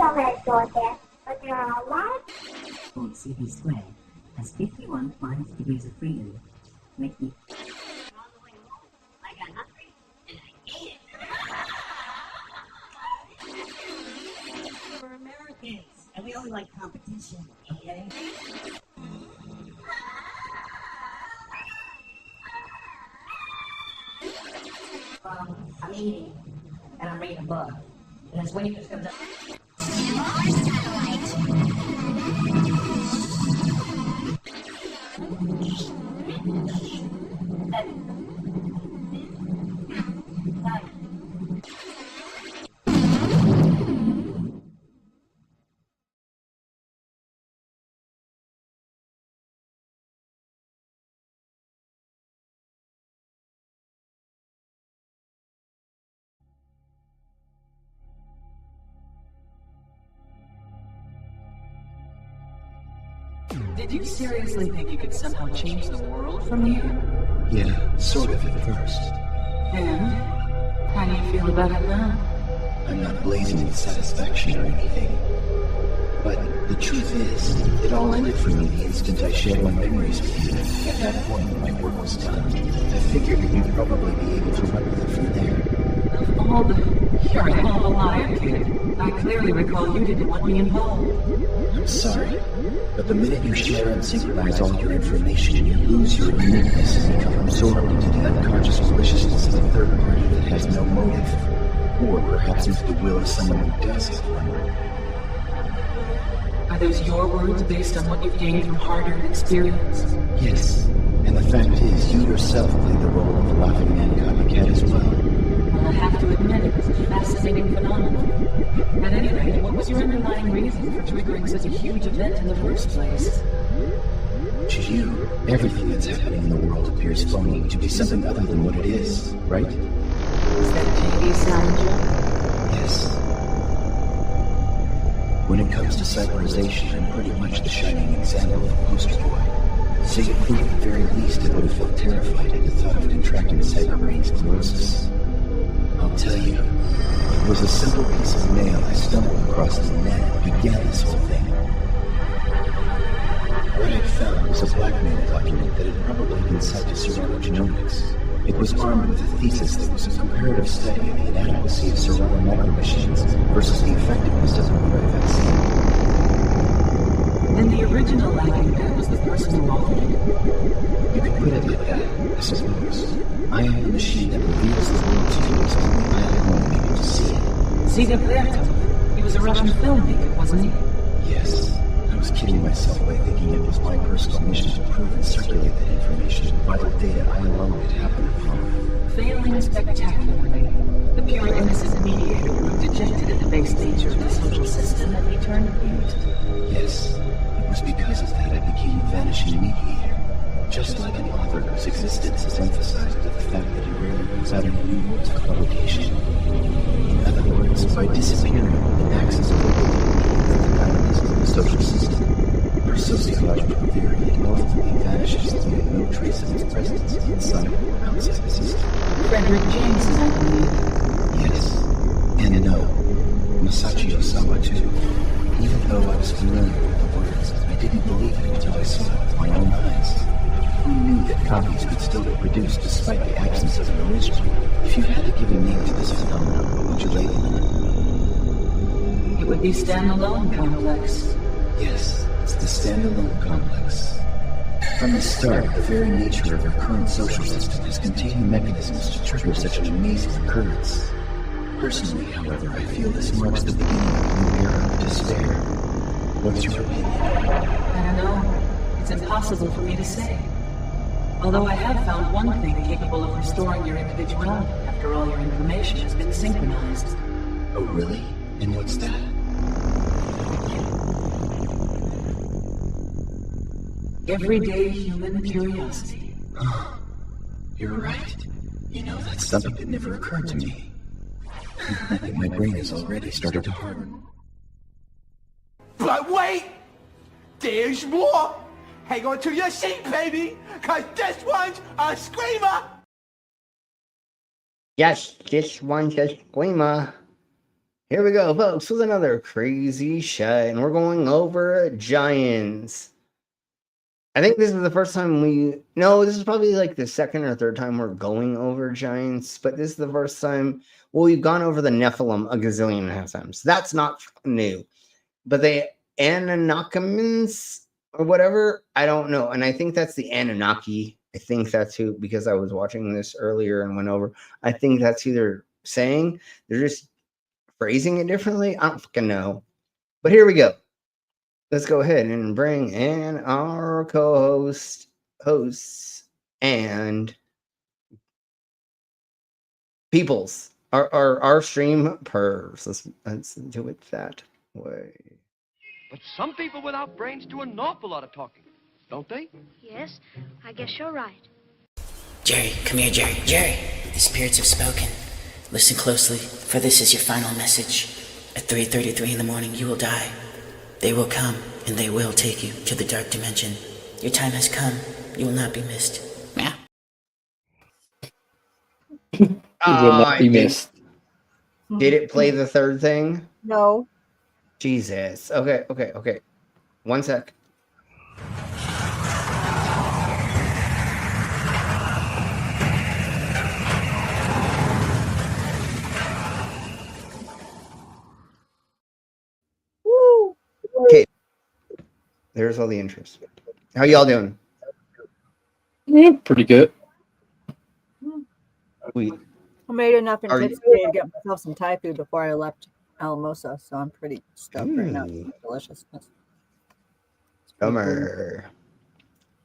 almost got there, but there are a lot. CP squared has 51 minus degrees of freedom, making it. I got hungry and I ate it. We're Americans and we only like competition, okay? I'm eating and I'm reading a book. And it's when you just comes up. Did you seriously think you could somehow change the world from here? Yeah, sort of at first. And? How do you feel about it now? I'm not blazing with satisfaction or anything. But the truth is, it all ended for me the instant I shared my memories with you. At that point, my work was done. I figured that you'd probably be able to run with it from there. Of all the... You're a hell of a liar, kid. I clearly recall you didn't want me involved. I'm sorry, but the minute you share and synchronize all your information, you lose your uniqueness and become absorbed into the unconscious maliciousness of a third party that has no motive, or perhaps into the will of someone who does have one. Are those your words based on what you've gained from hard-earned experience? Yes, and the fact is, you yourself played the role of the laughing man copycat as well. Well, I have to admit it was a fascinating phenomenon. At any rate, what was your underlying reason for triggering such a huge event in the first place? To you, everything that's happening in the world appears phony, to be something other than what it is, right? Is that TV sound, Joe? Yes. When it comes to cyberization, I'm pretty much the shining example of a poster boy. So you'd think at the very least I would have felt terrified at the thought of contracting cyberbrain sclerosis. I'll tell you, it was a simple piece of mail I stumbled across the net that began this whole thing. What I'd found was a blackmail document that had probably been sent to genomics. It was armed with a thesis that was a comparative study of the inadequacy of cerebral micromachines versus the effectiveness of the mRNA vaccine. Then the original lagging man was the person who authored it. You could put it like that, I suppose. I am the machine that reveals the world to you as only I am able to see it. See Roberto? He was a Russian filmmaker, wasn't he? Yes. I was kidding myself by thinking it was my personal mission to prove and circulate that information, vital data I alone could happen upon. Failing spectacularly, the pure innocent mediator grew dejected at the base nature of the social system and he turned mute. Yes, it was because of that I became a vanishing mediator. Just like an author whose existence is emphasized by the fact that he rarely puts out any new works of publication. In other words, by disappearing, it acts as a recognized of the social system. For sociological theory, it ultimately vanishes, leaving no trace of its presence inside or outside the system. Frederick James, I believe. Yes, and no. Masachi Osawa, too. Even though I was familiar with the words, I didn't believe it until I saw it with my own eyes. Who knew that copies could still be produced despite the absence of an original? If you had to give a name to this phenomenon, what would you label it? It would be standalone complex. Yes, it's the standalone complex. From the start, the very nature of our current social system has contained mechanisms to trigger such an amazing occurrence. Personally, however, I feel this marks the beginning of a new era of despair. What's your opinion? I don't know. It's impossible for me to say. Although I have found one thing capable of restoring your individuality after all your information has been synchronized. Oh, really? And what's that? Everyday human curiosity. You're right. You know, that's something that never occurred to me. I think my brain has already started to harden. But wait! There's more! Hang on to your seat, baby! Cause this one's a screamer! Yes, this one's a screamer. Here we go, folks, with another crazy shot, and we're going over giants. I think this is the first time this is probably like the second or third time we're going over giants, but this is the first time, we've gone over the Nephilim a gazillion and a half times. That's not new. But the Anakims or whatever, I don't know. And I think that's the Anunnaki. I think that's who, because I was watching this earlier and went over, I think that's who they're saying. They're just phrasing it differently. I don't fucking know. But here we go. Let's go ahead and bring in our co-hosts, and peoples. Our stream pervs. Let's do it that way. But some people without brains do an awful lot of talking, don't they? Yes, I guess you're right. Jerry, come here, Jerry. Jerry, the spirits have spoken. Listen closely, for this is your final message. At 3:33 in the morning, you will die. They will come, and they will take you to the dark dimension. Your time has come. You will not be missed. Meow. You will not be missed. Did it play the third thing? No. Jesus. Okay. 1 sec. Woo. Okay. There's all the interest. How y'all doing? Yeah, pretty good. We I made enough in Are tips you- today to get myself some Thai food before I left Alamosa, so I'm pretty stoked right now. Deliciousness. Summer.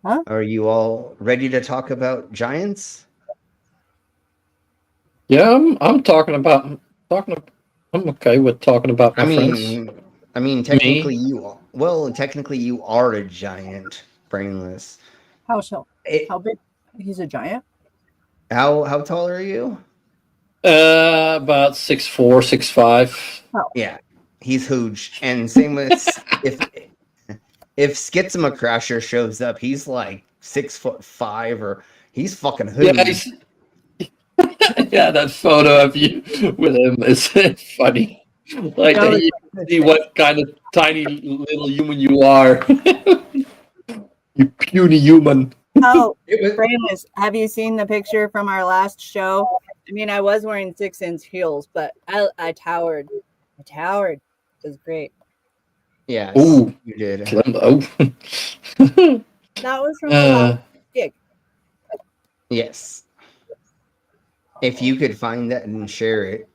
Huh? Are you all ready to talk about giants? Yeah, I'm I'm okay with talking about my friends. I mean, technically technically you are a giant, brainless. How so? It- How big? He's a giant. How tall are you? About 6'4", 6'5". Yeah, he's huge. And same with if Schizma shows up, he's like 6'5", or he's fucking huge. Yeah, yeah, that photo of you with him is funny. Like, you see what kind of tiny little human you are. You puny human. Oh, Brainless, have you seen the picture from our last show? I mean, I was wearing 6-inch heels, but I towered. It was great. Yeah, Ooh, you did. Oh. That was from the last gig. Yes. If you could find that and share it.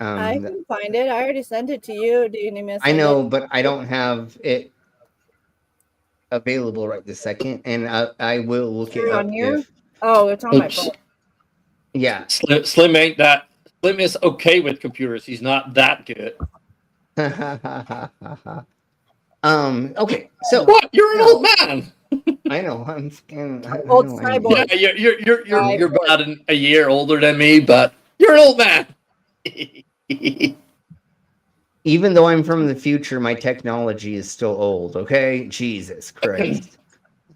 I can find it. I already sent it to you. Do you need me to I send know, it? but I don't have it available right this second, and I will look it up. On here? Oh, it's on my phone. Yeah. Slim ain't that. Slim is okay with computers. He's not that good. Okay. So what? You're an old man. I know. I'm fucking old cyborg. Yeah, you're about a year older than me, but you're an old man. Even though I'm from the future, my technology is still old. Okay, Jesus Christ.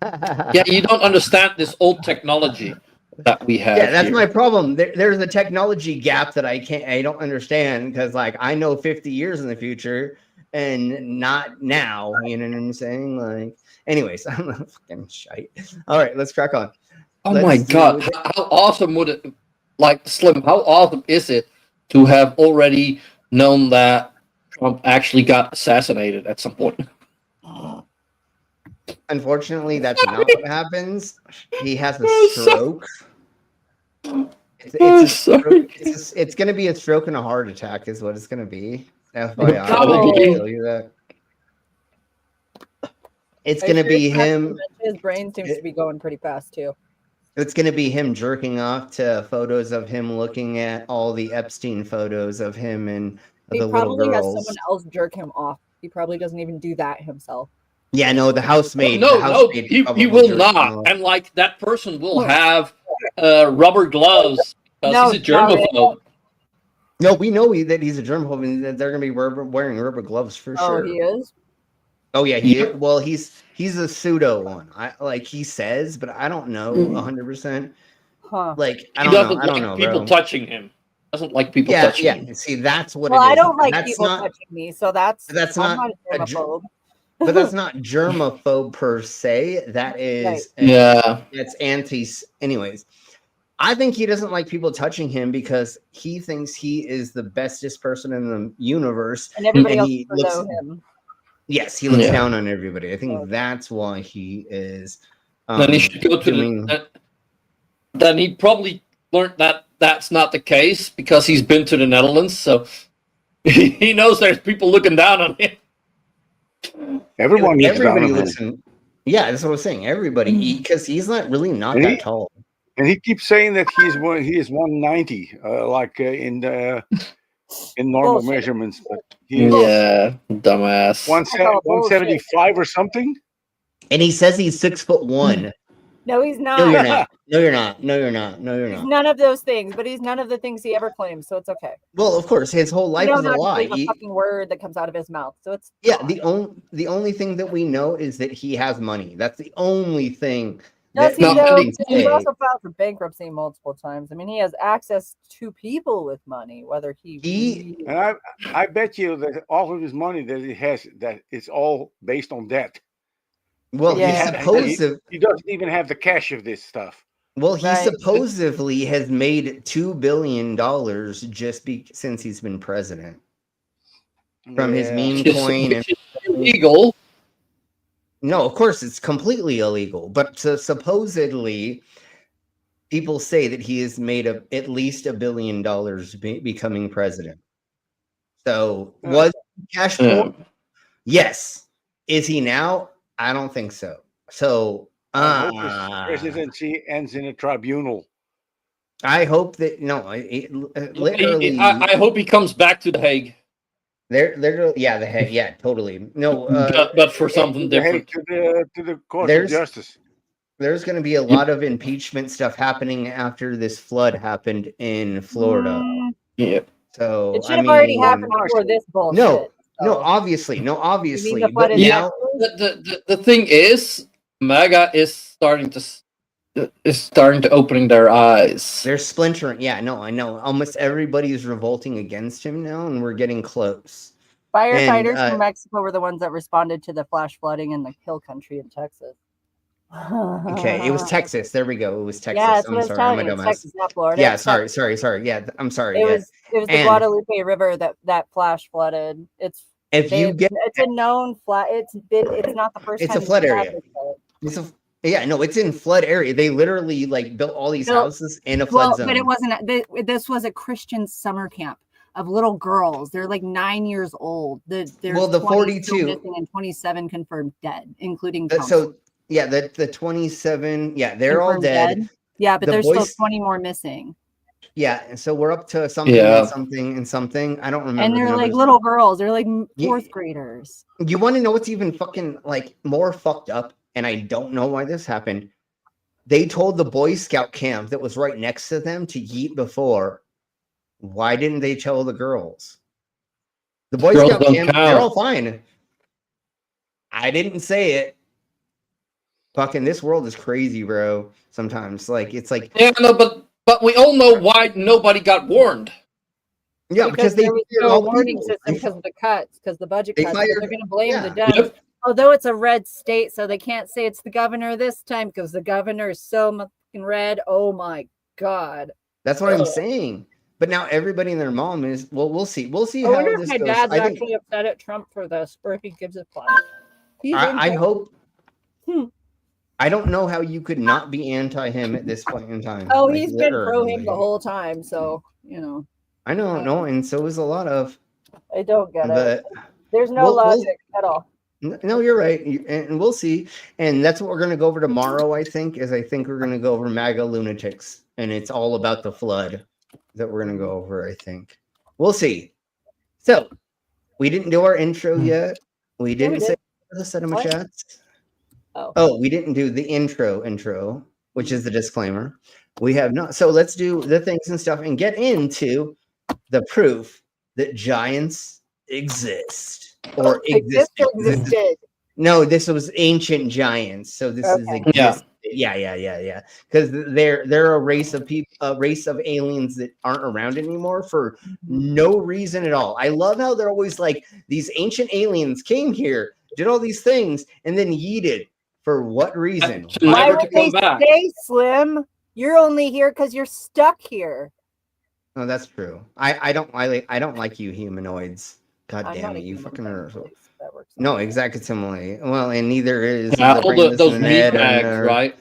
Yeah, you don't understand this old technology that we have. Yeah, that's here. my problem. There's a technology gap that I don't understand, because like I know 50 years in the future and not now. You know what I'm saying? Like, anyways, I'm not fucking shite. All right, let's crack on. Oh my God, how awesome would it, like, Slim, how awesome is it to have already known that Trump actually got assassinated at some point? Unfortunately, that's not what happens. He has a stroke. It's going to be a stroke and a heart attack is what it's going to be. FYI, I'll tell you that. It's going to be him. His brain seems to be going pretty fast, too. It's going to be him jerking off to photos of him looking at all the Epstein photos of him and the little girls. He probably has someone else jerk him off. He probably doesn't even do that himself. Yeah, no, the housemaid. He will not. And like that person will have rubber gloves because he's a germaphobe. No, we know that he's a germaphobe, and that they're going to be wearing rubber gloves for sure. Oh, he is? Oh yeah, he is. Well, he's a pseudo one. He says, but I don't know 100%. Huh. Like I He don't doesn't know. I don't like know. People bro. touching him. Doesn't like people Yeah, touching yeah. him. See, that's what Well, it is. I don't like That's people not, touching me, so that's not I'm not a germaphobe. but that's not germaphobe per se. That is Yeah. that's anti. Anyways, I think he doesn't like people touching him because he thinks he is the bestest person in the universe, And everybody else he below looks. him. Yes, he looks Yeah. down on everybody. I think that's why he is. Then he should go to doing. Then he probably learned that that's not the case because he's been to the Netherlands, so he knows there's people looking down on him. Everyone looks down Everybody on him. looks in. Yeah, that's what I was saying. Everybody, because he's not really not And that he- tall. And he keeps saying that he is 190, in normal Bullshit. measurements, but he is Yeah, dumbass. 175 or something. And he says he's 6'1". No, he's not. No, you're not. No, you're not. No, you're not. No, you're He's not. none of those things, but he's none of the things he ever claims, so it's okay. Well, of course, his whole life You is don't a have to lie. believe a fucking word that comes out of his mouth, so it's Yeah, fine. the only thing that we know is that he has money. That's the only thing. Does he No, though? I He's also filed for bankruptcy multiple times. I mean, he has access to people with money, whether he And I bet you that all of his money that he has, that it's all based on debt. Well, Yeah. He doesn't even have the cash of this stuff. Well, he Right. supposedly has made $2 billion just since he's been president from his meme coin. And illegal. no, of course, it's completely illegal. But supposedly, people say that he has made at least $1 billion becoming president. So was cash poor? Yes. Is he now? I don't think so. So I hope his presidency ends in a tribunal. I hope that literally. I hope he comes back to The Hague. The Hague, yeah, totally. No, but for something different. To the Court of Justice. There's going to be a lot of impeachment stuff happening after this flood happened in Florida. Yeah. So it should have already happened before this bullshit. No, obviously. the flood But is now, the thing is, MAGA is starting to opening their eyes. they're splintering. Yeah, no, I know. Almost everybody is revolting against him now, and we're getting close. Firefighters And, from Mexico were the ones that responded to the flash flooding in the Hill Country in Texas. Okay, it was Texas. There we go. It was Texas. Yeah, that's I'm what I was sorry. telling I'm a you. It's dumbass. Texas, not Florida. Yeah, It's sorry. Texas. Yeah, I'm sorry. It yeah. was the And Guadalupe River that flash flooded. It's a known flood. It's not the first It's time a flood it's area. happened. It's in flood area. They literally built all these houses in a flood zone. But it wasn't. This was a Christian summer camp of little girls. They're like 9 years old. There's the 42 missing and 27 confirmed dead, including the 27. Yeah, they're all dead. Yeah, but The there's boys- still 20 more missing. Yeah, and so we're up to something and something. I don't remember. And they're the like numbers. little girls. They're like fourth graders. You want to know what's even fucking more fucked up? And I don't know why this happened. They told the Boy Scout camp that was right next to them to yeet before. Why didn't they tell the girls? The Boy Girls Scout don't camp, count. they're all fine. I didn't say it. Fucking this world is crazy, bro. Sometimes, Yeah, no, but we all know why nobody got warned. Yeah, because they there was fired no all the warning people. system because of the cuts, because the budget They cuts. fired- They're going to blame yeah. the Dems. Although it's a red state, so they can't say it's the governor this time because the governor is so fucking red. Oh my god! That's what I'm saying. But now everybody and their mom is. Well, we'll see. We'll see I how wonder if this my goes. dad's I think. actually upset at Trump for this, or if he gives a fuck. I hope. I don't know how you could not be anti him at this point in time. Oh, he's been pro him the whole time, so I know, no, and so is a lot of. I don't get But it. There's no logic at all. No, you're right, and we'll see. And that's what we're going to go over tomorrow. I think we're going to go over MAGA lunatics, and it's all about the flood that we're going to go over. I think we'll see. So we didn't do our intro yet. We didn't say the cinema chats. Oh, we didn't do the intro, which is the disclaimer. We have not. So let's do the things and stuff and get into the proof that giants exist or existed. Existed. No, this was ancient giants. So this is Yeah. Because they're a race of people, a race of aliens that aren't around anymore for no reason at all. I love how they're always like, these ancient aliens came here, did all these things, and then yeeted. For what reason? Why would they stay, Slim? You're only here because you're stuck here. Oh, that's true. I don't like you humanoids. God damn it, you fucking are. No, exactly. Well, and neither is those meat bags, right?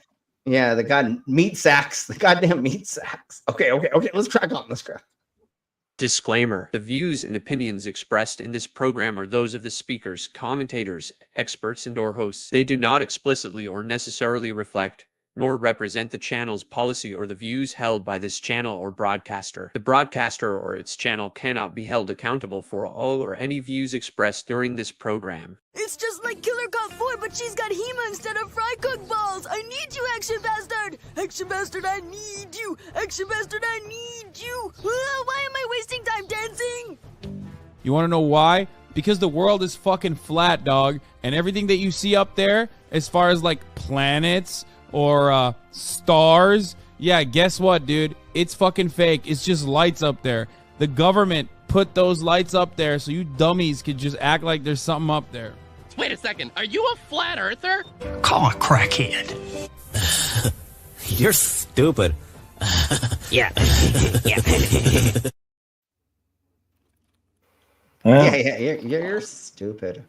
Yeah, the goddamn meat sacks. Okay. Let's crack on. Disclaimer: the views and opinions expressed in this program are those of the speakers, commentators, experts, and/or hosts. They do not explicitly or necessarily reflect nor represent the channel's policy or the views held by this channel or broadcaster. The broadcaster or its channel cannot be held accountable for all or any views expressed during this program. It's just like Killer Cop 4, but she's got Hema instead of fry cook balls. I need you, Action Bastard! Action Bastard, I need you! Action Bastard, I need you! Why am I wasting time dancing? You want to know why? Because the world is fucking flat, dog. And everything that you see up there, as far as like planets or stars, yeah, guess what, dude? It's fucking fake. It's just lights up there. The government put those lights up there so you dummies could just act like there's something up there. Wait a second. Are you a flat earther? Call a crackhead. You're stupid. Yeah. You're stupid.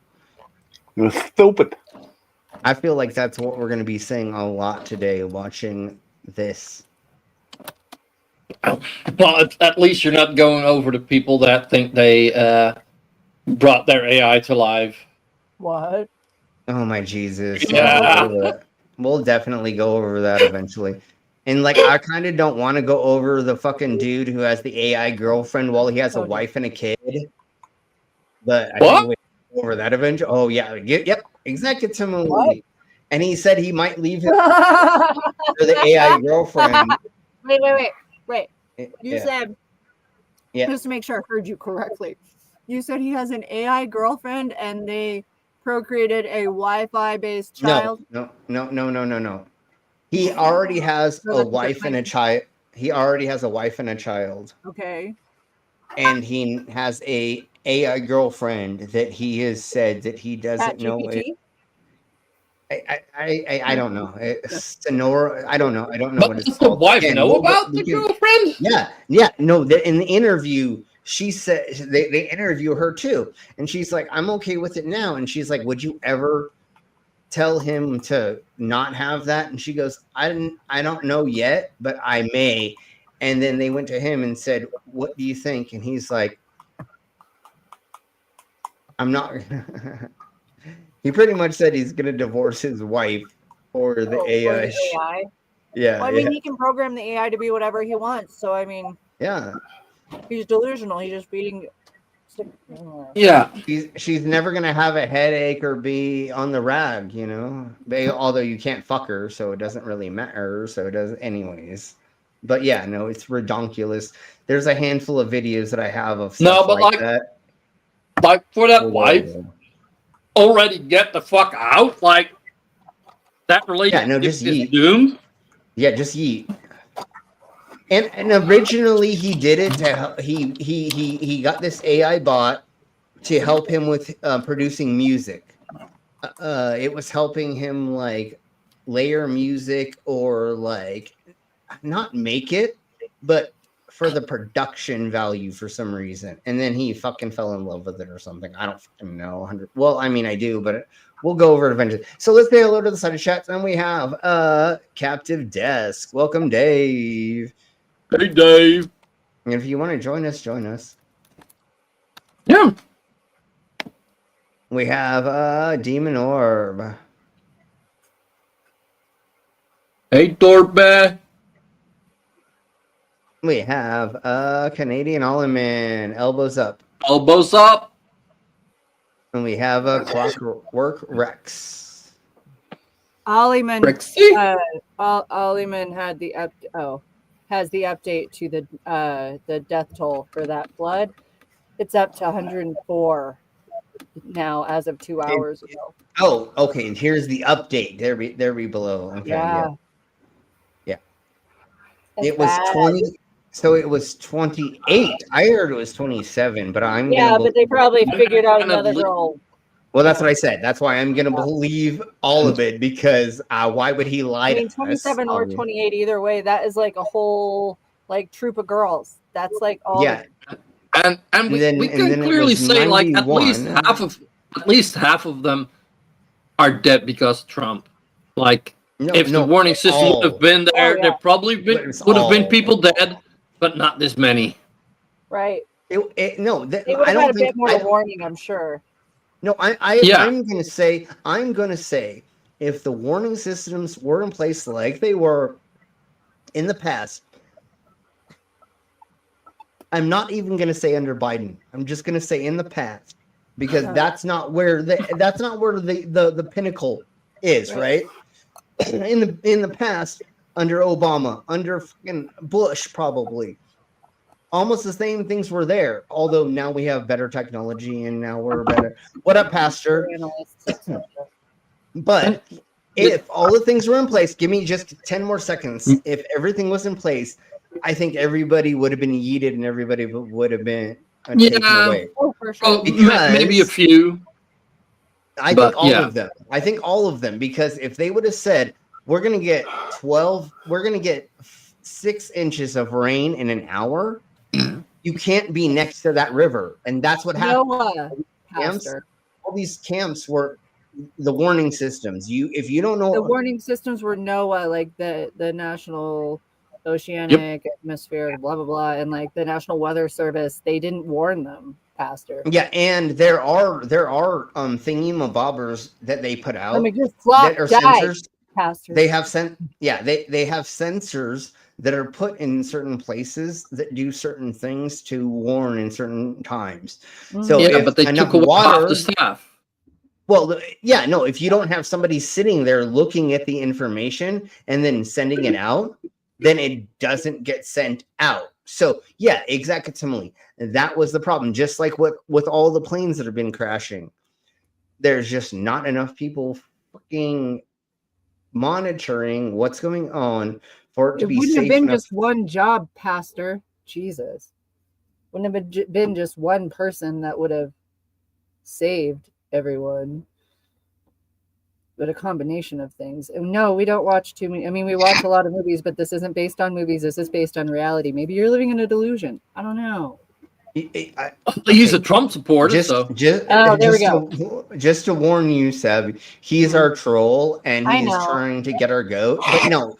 You're stupid. I feel like that's what we're going to be saying a lot today, watching this. Well, at least you're not going over to people that think they brought their AI to life. What? Oh my Jesus. Yeah. We'll definitely go over that eventually. And like, I kind of don't want to go over the fucking dude who has the AI girlfriend while he has a wife and a kid. But I think we go over that eventually. Oh yeah. Yep. Executively. And he said he might leave his for the AI girlfriend. Wait. You said, just to make sure I heard you correctly, you said he has an AI girlfriend and they procreated a Wi-Fi based child? No. He already has a wife and a child. Okay. And he has a AI girlfriend that he has said that he doesn't know it. I don't know. Sonora. I don't know. What it's called. The wife know about the girlfriend? Yeah. No, in the interview, she said they interview her too, and she's like, "I'm okay with it now." And she's like, "Would you ever tell him to not have that?" And she goes, I don't know yet, but I may." And then they went to him and said, "What do you think?" And he's like, "I'm not." He pretty much said he's going to divorce his wife for the AI. Yeah. Well, I mean, he can program the AI to be whatever he wants. So, I mean, yeah, he's delusional. He's just being. Yeah. She's never going to have a headache or be on the rag, you know, although you can't fuck her. So it doesn't really matter. So it doesn't anyways. But yeah, no, it's redonkulous. There's a handful of videos that I have of stuff like that. Like for that wife. Already get the fuck out, like that relationship just is doomed. Yeah, just yeet. And originally he did it to he got this AI bot to help him with producing music. It was helping him like layer music or like not make it, but for the production value for some reason. And then he fucking fell in love with it or something. I don't fucking know. Well, I mean, I do, but we'll go over it eventually. So let's say hello to the side of chat. And we have Captive Desk. Welcome, Dave. Hey, Dave. And if you want to join us. Yeah. We have Demon Orb. Hey, Dorbe. We have Canadian Allman, elbows up. Elbows up. And we have a Clockwork Rex. Ollyman had has the update to the death toll for that flood. It's up to 104 now as of 2 hours ago. Oh, okay. And here's the update. There be below. Okay, yeah. It was 20. So it was 28. I heard it was 27, but I'm Yeah, gonna. but they probably figured out another girl. Well, that's what I said. That's why I'm gonna believe all of it because why would he lie I mean, to us? 27 or 28, either way, that is like a whole like troop of girls. That's like all. Yeah. And we can clearly say like at least half of them are dead because of Trump. Like if the warning system would have been there, there probably would have been people dead, but not this many. Right. They would I have had a bit more warning, I'm sure. No, I'm gonna say if the warning systems were in place like they were in the past, I'm not even gonna say under Biden. I'm just gonna say in the past because that's not where the pinnacle is, right? In the past, under Obama, under fucking Bush, probably. Almost the same things were there, although now we have better technology and now we're better. What up, Pastor? But if all the things were in place, give me just 10 more seconds. If everything was in place, I think everybody would have been yeeted and everybody would have been taken away. Oh, for sure. Maybe a few. I think all of them. I think all of them, because if they would have said, we're going to get 6 inches of rain in an hour, you can't be next to that river. And that's what happened. All these camps were the warning systems. If you don't know, the warning systems were NOAA, like the National Oceanic Atmosphere, blah blah blah, and like the National Weather Service. They didn't warn them, Pastor. Yeah, and there are thingy-mabobbers that they put out that are sensors. Pastor. They have they have sensors that are put in certain places that do certain things to warn in certain times. So but they took away half the staff. Well, yeah, no, if you don't have somebody sitting there looking at the information and then sending it out, then it doesn't get sent out. So, yeah, exactly. That was the problem. Just like with all the planes that have been crashing, there's just not enough people fucking monitoring what's going on for it to be safe. It wouldn't have been enough. just one job, Pastor. Jesus. Wouldn't have been just one person that would have saved everyone, but a combination of things. And no, we don't watch too many. I mean, we watch a lot of movies, but this isn't based on movies. This is based on reality. Maybe you're living in a delusion. I don't know. He's a Trump supporter, just to warn you, Seb, he's our troll and he's trying to get our goat. But no,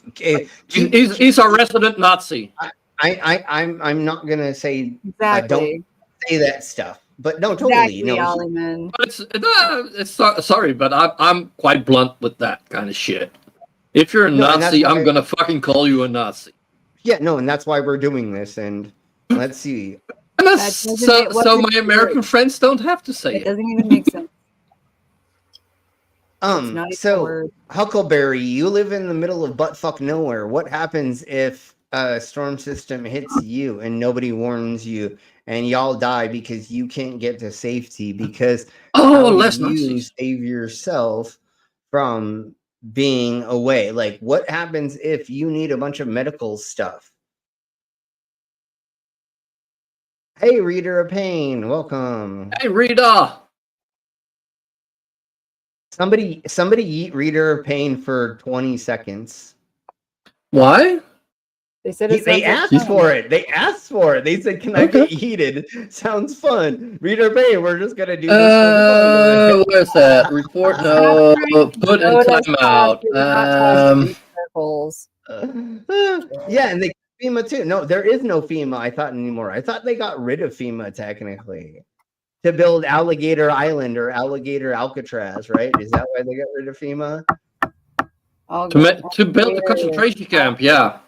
he's our resident Nazi. I'm not gonna say exactly. Don't say that stuff. But no, totally. Exactly, It's sorry, but I'm quite blunt with that kind of shit. If you're a Nazi, I'm gonna fucking call you a Nazi. Yeah, no, and that's why we're doing this. And let's see. And so my American friends don't have to say it. It doesn't even make sense. So Huckleberry, you live in the middle of buttfuck nowhere. What happens if a storm system hits you and nobody warns you and y'all die because you can't get to safety because you save yourself from being away? Like, what happens if you need a bunch of medical stuff? Hey, Reader of Pain, welcome. Hey, Reader. Somebody eat Reader of Pain for 20 seconds. Why? They said they asked for it. They asked for it. They said, "Can I get heated? Sounds fun." Reader of Pain, we're just gonna do this. Where's that report? No, put in timeout. Yeah, and they FEMA too. No, there is no FEMA, I thought, anymore. I thought they got rid of FEMA technically to build Alligator Island or Alligator Alcatraz, right? Is that why they got rid of FEMA? To build the concentration camp, yeah.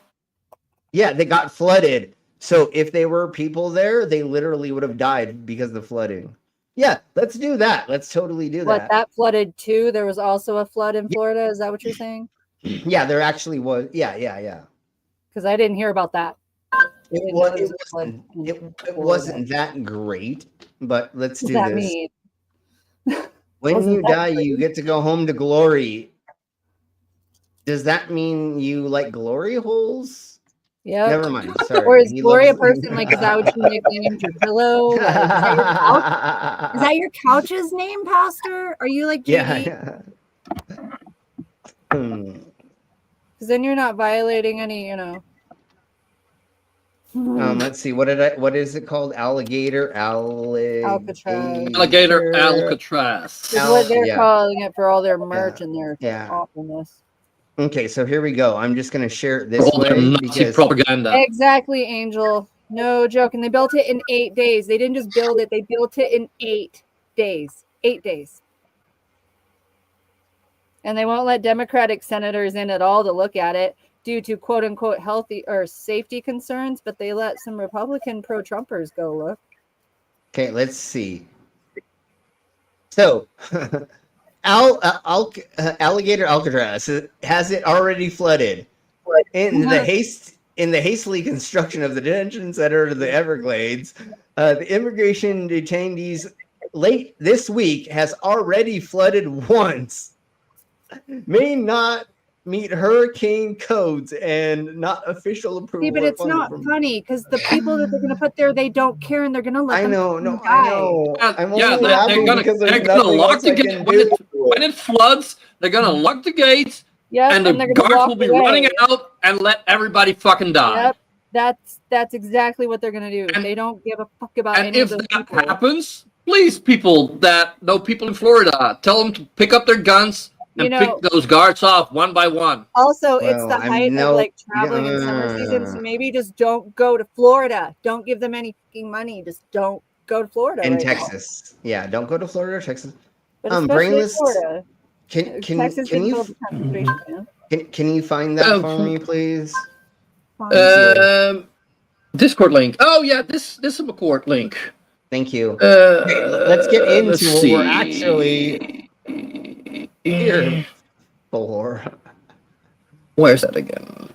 Yeah, they got flooded. So if they were people there, they literally would have died because of the flooding. Yeah, let's do that. Let's totally do that. That flooded too? There was also a flood in Florida? Is that what you're saying? Yeah, there actually was. Yeah. Because I didn't hear about that. It wasn't that great, but let's do that this. Mean? When you die, you get to go home to glory. Does that mean you like glory holes? Yep. Never mind. Sorry. Or is He Gloria loves- person like, is that what you nicknamed your pillow? Like, is that your couch's name, Pastor? Are you like JD? Yeah. Because then you're not violating any, Let's see. What is it called? Alligator Alcatraz. Alligator Alcatraz. Is what they're yeah. calling it for all their merch and their Yeah. awfulness. Okay, so here we go. I'm just going to share it this all their way Nazi because propaganda. Exactly, Angel. No joke. And they built it in 8 days. They didn't just build it. They built it in 8 days. 8 days. And they won't let Democratic senators in at all to look at it due to quote unquote healthy or safety concerns, but they let some Republican pro-Trumpers go look. Okay, let's see. So, Alligator Alcatraz has it already flooded in the hastily construction of the detention center of the Everglades. The immigration detainees late this week has already flooded once. May not meet hurricane codes and not official approval. See, but it's not funny because the people that they're going to put there, they don't care and they're going to let them die. I know. I'm only they're laughing gonna, because they're there's gonna nothing lock else the I gate can when do. when it floods. They're gonna lock the gates, and the they're gonna guards walk will be away. running out and let everybody fucking die. Yep, that's exactly what they're going to do. They don't give a fuck about And any if of those that people. happens, please, people that know people in Florida, tell them to pick up their guns and pick those guards off one by one. Also, it's the height of like traveling in summer season, so maybe just don't go to Florida. Don't give them any fucking money. Just don't go to Florida. In right Texas. Yeah, don't go to Florida or Texas. But especially Brainless, Florida. Can Texas you build the concentration camp. can you find that for me, please? Discord link. Oh yeah, this is a court link. Thank you. Okay, let's get into what we're actually here for. Where's that again?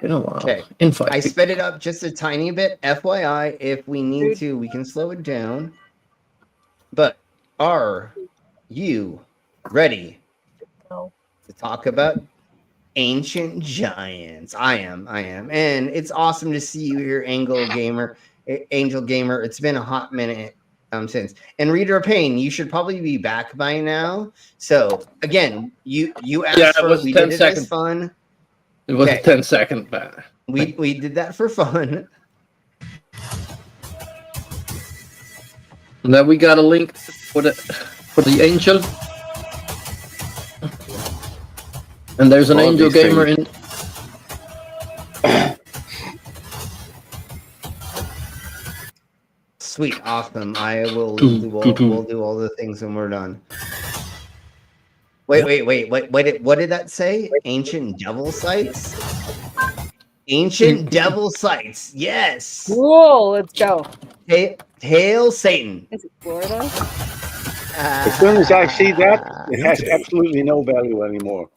Been a while. Okay. I sped it up just a tiny bit. FYI, if we need to, we can slow it down. But are you ready to talk about ancient giants? I am. And it's awesome to see you here, Angel Gamer. It's been a hot minute since. And Reader of Pain, you should probably be back by now. So again, you asked for it. We did it as fun. It was a 10-second back. We did that for fun. Now we got a link for the angel. And there's an angel gamer in. Sweet, awesome. I will we'll do all the things when we're done. Wait. What did that say? Ancient devil sites? Ancient devil sites. Yes. Cool. Let's go. Hail Satan. Is it Florida? As soon as I see that, it has absolutely no value anymore.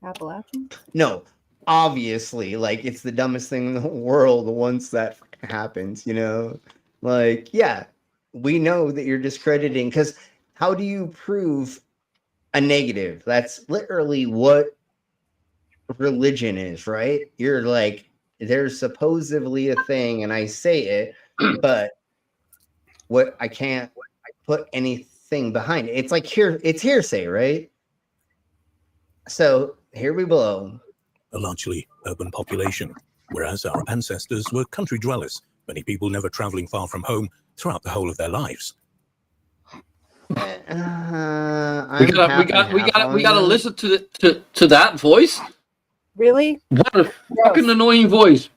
Appalachian? No, obviously, like it's the dumbest thing in the world once that happens, Like, yeah, we know that you're discrediting because how do you prove a negative? That's literally what religion is, right? You're like, there's supposedly a thing, and I say it, but what I can't put anything behind it. It's like it's hearsay, right? So here we blow. A largely urban population, whereas our ancestors were country dwellers, many people never traveling far from home throughout the whole of their lives. We gotta listen to that voice. Really? What a fucking annoying voice.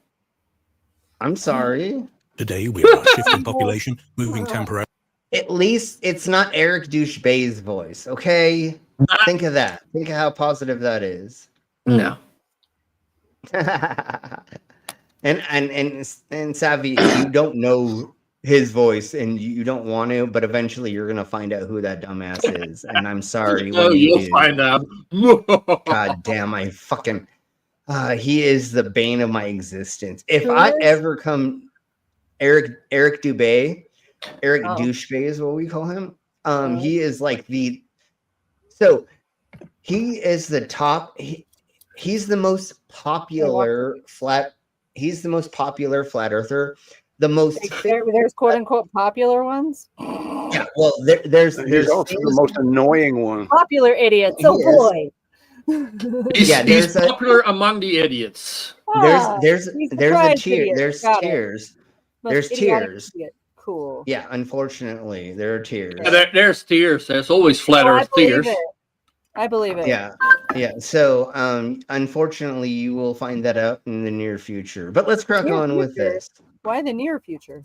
I'm sorry. Today we are a shifting population, moving temporarily. At least it's not Eric Douchebay's voice, okay? Think of that. Think of how positive that is. No. and Savvy, you don't know his voice and you don't want to, but eventually you're gonna find out who that dumbass is. And I'm sorry. You'll find out. God damn, I fucking he is the bane of my existence. If I ever come Eric Dubay, Douchebay is what we call him. He is like he is the top. he's the most popular flat. He's the most popular flat earther. The most there's quote unquote popular ones. Yeah, well, there's also the most annoying one. Popular idiots. Oh boy. He's popular among the idiots. There's a tier. There's tiers. There's tiers. Cool. Yeah, unfortunately, there are tiers. Yeah, there's tiers. There's always flat Earth tiers. I believe it. Yeah. So, unfortunately, you will find that out in the near future. But let's crack on with this. Why the near future?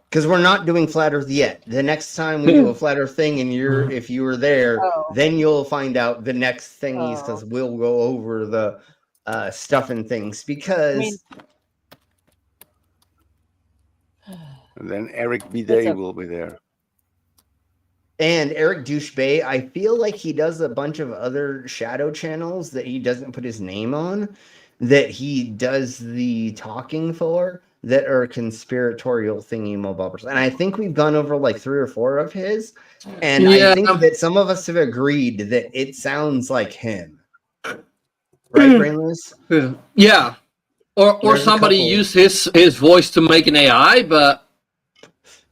Because we're not doing flat Earth yet. The next time we do a flat Earth thing, and if you were there, then you'll find out the next thingies. Because we'll go over the stuff and things. Because. And then Eric Bidet will be there. And Eric Douchebay, I feel like he does a bunch of other shadow channels that he doesn't put his name on, that he does the talking for, that are conspiratorial thingy mobobbers. And I think we've gone over like 3 or 4 of his. And I think that some of us have agreed that it sounds like him. Right, Brainless? Yeah. Or somebody used his voice to make an AI, but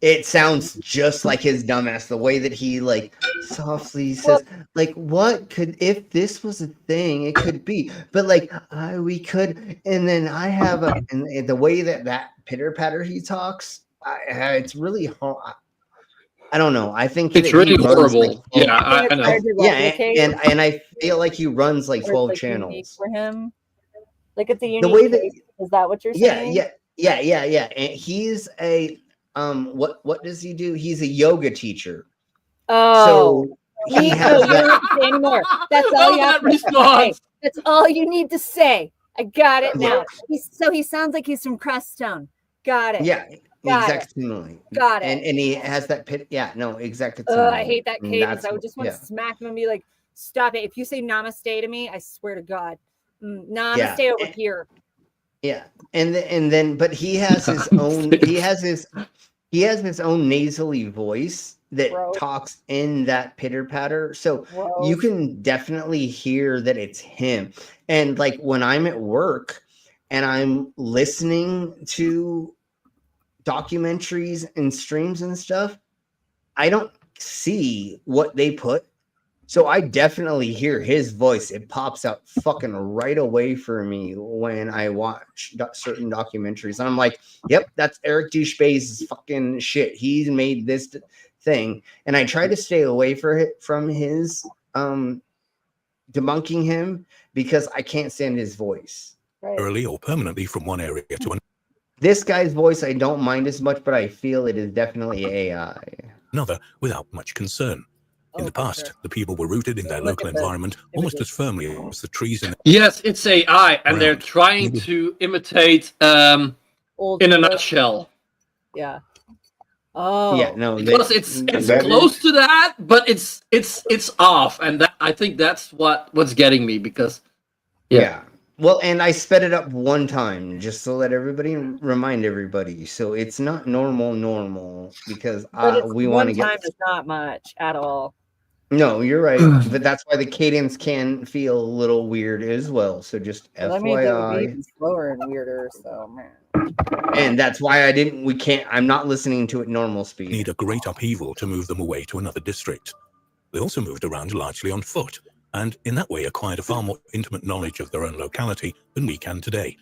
it sounds just like his dumbass, the way that he like softly says, like, what could, if this was a thing, it could be, but like, we could, and then I have a, and the way that pitter patter he talks, it's really hard. I don't know. I think it's really horrible. Like, I know. Yeah, and I feel like he runs like 12 channels for him. Like it's a unique. The way that is that what you're saying? Yeah. And he's a what does he do? He's a yoga teacher. Oh, so he has you don't have to say anymore. That's all you have to say. That's all you need to say. I got it now. He sounds like he's from Creststone. Got it. Yeah, exactly. Got it. And he has that pit. Yeah, no, exactly. I hate that cadence. I would just want to smack him and be like, "Stop it! If you say namaste to me, I swear to God, namaste over here." Yeah, and then, but he has his own. he has his own nasally voice that talks in that pitter patter. So you can definitely hear that it's him. And like when I'm at work and I'm listening to documentaries and streams and stuff, I don't see what they put. So I definitely hear his voice. It pops out fucking right away for me when I watch certain documentaries. And I'm like, yep, that's Eric Douchebay's fucking shit. He's made this thing. And I try to stay away from his debunking him because I can't stand his voice. Early or permanently from one area to another. This guy's voice I don't mind as much, but I feel it is definitely AI. Another without much concern. In the past, the people were rooted in their local environment almost as firmly as the trees in the... Yes, it's AI, and they're trying to imitate in a nutshell. Yeah. Oh. Yeah, no. Because it's close to that, but it's off, and I think that's what's getting me, because... Yeah. Well, and I sped it up one time just to let everybody remind everybody. So it's not normal because we want to get. One time is not much at all. No, you're right, but that's why the cadence can feel a little weird as well. So just FYI. That means it would be even slower and weirder. So man. And that's why I'm not listening to it normal speed. Need a great upheaval to move them away to another district. They also moved around largely on foot, and in that way acquired a far more intimate knowledge of their own locality than we can today.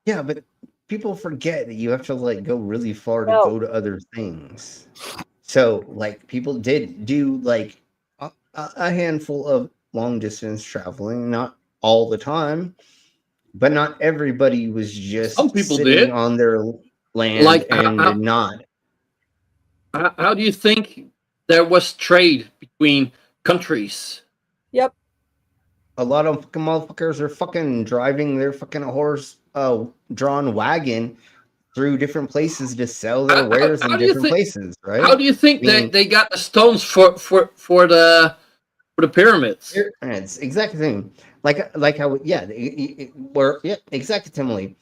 Yeah, but people forget that you have to like go really far to go to other things. So like people did do like a handful of long distance traveling, not all the time, but not everybody was just some people sitting did on their land did not. How do you think there was trade between countries? Yep. A lot of fucking motherfuckers are fucking driving their fucking horse drawn wagon through different places to sell their wares in different places, right? How do you think they got the stones for the pyramids? It's exactly the same. Like how exactly.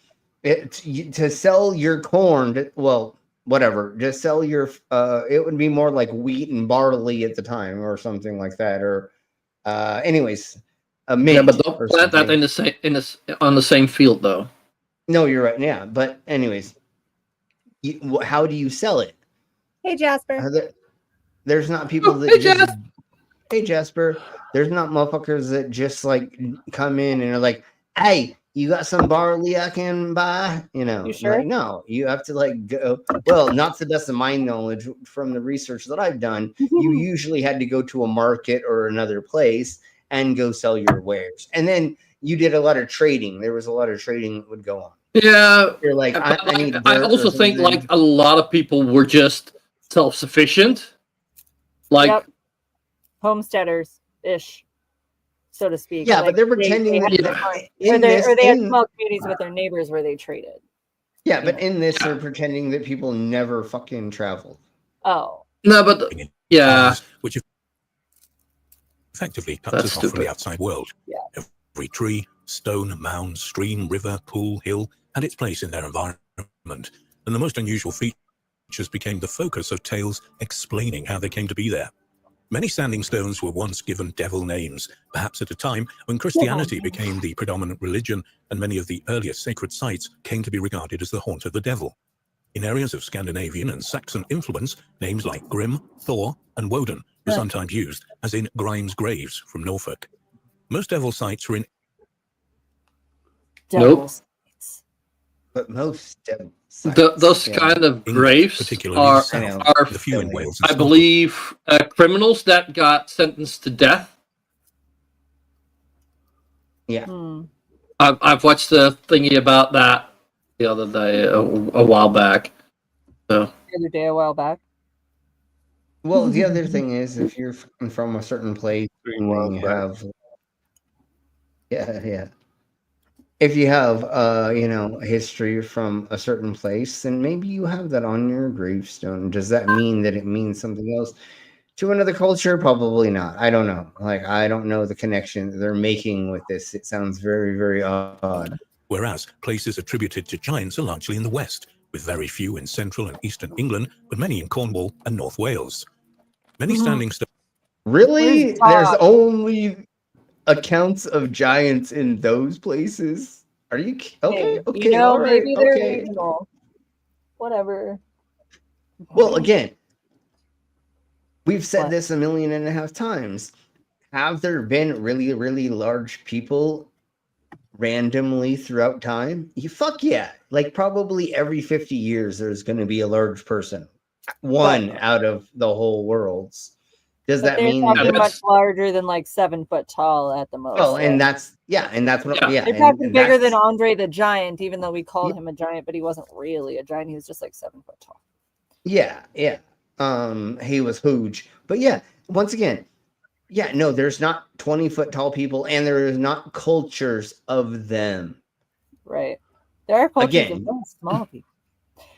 To sell your corn, just sell your it would be more like wheat and barley at the time or something like that, or anyways, mint. Yeah, but don't or plant that something. on the same field though. No, you're right. Yeah, but anyways, how do you sell it? Hey, Jasper. There's not people that just. Hey, Jasper. There's not motherfuckers that just like come in and are like, "Hey, you got some barley I can buy?" You know, You sure? like, no, you have to like go. Well, not to the best of my knowledge from the research that I've done. You usually had to go to a market or another place and go sell your wares, and then you did a lot of trading. There was a lot of trading that would go on. Yeah, You're like, but, I need. I also think like a lot of people were just self-sufficient. Like, yep. Homesteaders ish, so to speak. Yeah, like, but they're pretending they had small communities with their neighbors where they traded. Yeah, but in this, they're pretending that people never fucking traveled. Oh. No, but yeah. Which effectively cuts us off from the outside world. Yeah. Every tree, stone, mound, stream, river, pool, hill had its place in their environment, and the most unusual features became the focus of tales explaining how they came to be there. Many standing stones were once given devil names, perhaps at a time when Christianity became the predominant religion and many of the earliest sacred sites came to be regarded as the haunt of the devil. In areas of Scandinavian and Saxon influence, names like Grim, Thor, and Woden were sometimes used, as in Grimes' Graves from Norfolk. Most devil sites were in... Nope. But most devil those kind of graves are the few in Wales. I believe criminals that got sentenced to death. Yeah. I've watched a thingy about that the other day, a while back. So The other day, a while back. Well, the other thing is, if you're from a certain place, and you have, if you have, a history from a certain place, then maybe you have that on your gravestone. Does that mean that it means something else to another culture? Probably not. I don't know. Like, I don't know the connection that they're making with this. It sounds very, very odd. Whereas places attributed to giants are largely in the west, with very few in central and eastern England, but many in Cornwall and North Wales. Many standing stones. Really? There's only accounts of giants in those places? Are you okay? Okay, all right, maybe they're okay. regional. Whatever. Well, again, we've said this 1.5 million times. Have there been really, really large people randomly throughout time? Fuck yeah. Like, probably every 50 years there's going to be a large person. One out of the whole world's. Does that mean they're much larger than like 7 foot tall at the most? Oh, and that's what they're talking bigger than Andre the Giant, even though we called him a giant, but he wasn't really a giant. He was just like 7 foot tall. Yeah. He was huge. But yeah, once again, no, there's not 20-foot tall people, and there is not cultures of them. Right. There are cultures of those small people.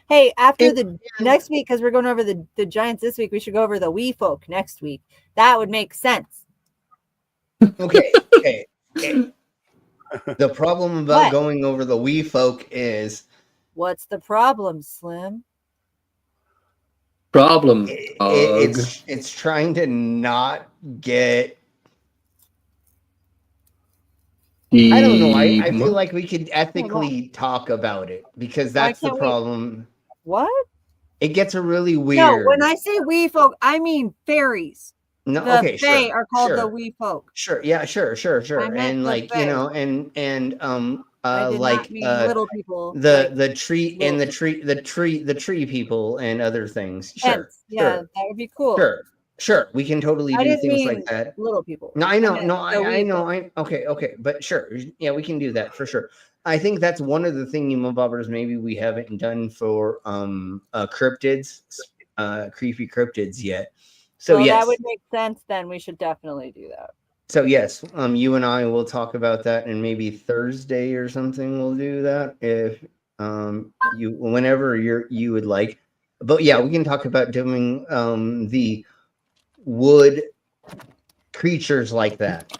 Hey, after the next week, because we're going over the giants this week, we should go over the wee folk next week. That would make sense. Okay. The problem about going over the wee folk is... What's the problem, Slim? Problem. It's trying to not get... I don't know. I feel like we could ethically talk about it, because that's the problem. What? It gets really weird. No, when I say wee folk, I mean fairies. No, the okay, Fae sure. are called the wee folk. Sure, yeah, sure. And like, little people. The tree and the tree people and other things. Sure. Yeah, that would be cool. Sure. We can totally do things like that. Little people. No, I know. I know. Okay. But sure. Yeah, we can do that for sure. I think that's one of the thingamabobbers maybe we haven't done for cryptids, creepy cryptids yet. So yes, that would make sense. Then we should definitely do that. So yes, you and I will talk about that, and maybe Thursday or something we'll do that if whenever you would like. But yeah, we can talk about doing the wood creatures like that,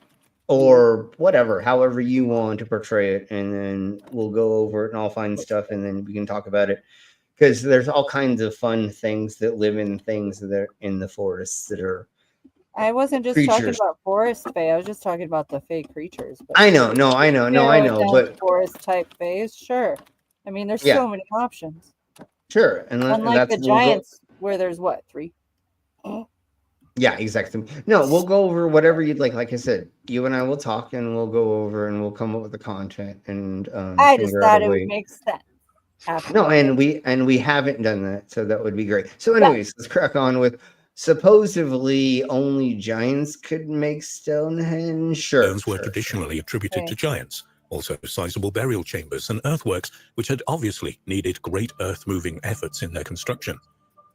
or whatever, however you want to portray it, and then we'll go over it and I'll find stuff and then we can talk about it, because there's all kinds of fun things that live in things that are in the forests that are I wasn't just talking creatures. about forest fae. I was just talking about the fake creatures. But I know, no, I know, no, I know, but forest type faes, sure. I mean, there's Yeah. so many options. sure, and Unlike that's the giants, where there's what, 3? Yeah, exactly. No, we'll go over whatever you'd like. Like I said, you and I will talk, and we'll go over, and we'll come up with the content, and I just figure out thought a it way. would make sense. After No, all. and we haven't done that, so that would be great. So, anyways, let's crack on with supposedly only giants could make Stonehenge. Sure, Stones were traditionally attributed to giants, also sizable burial chambers and earthworks, which had obviously needed great earth-moving efforts in their construction.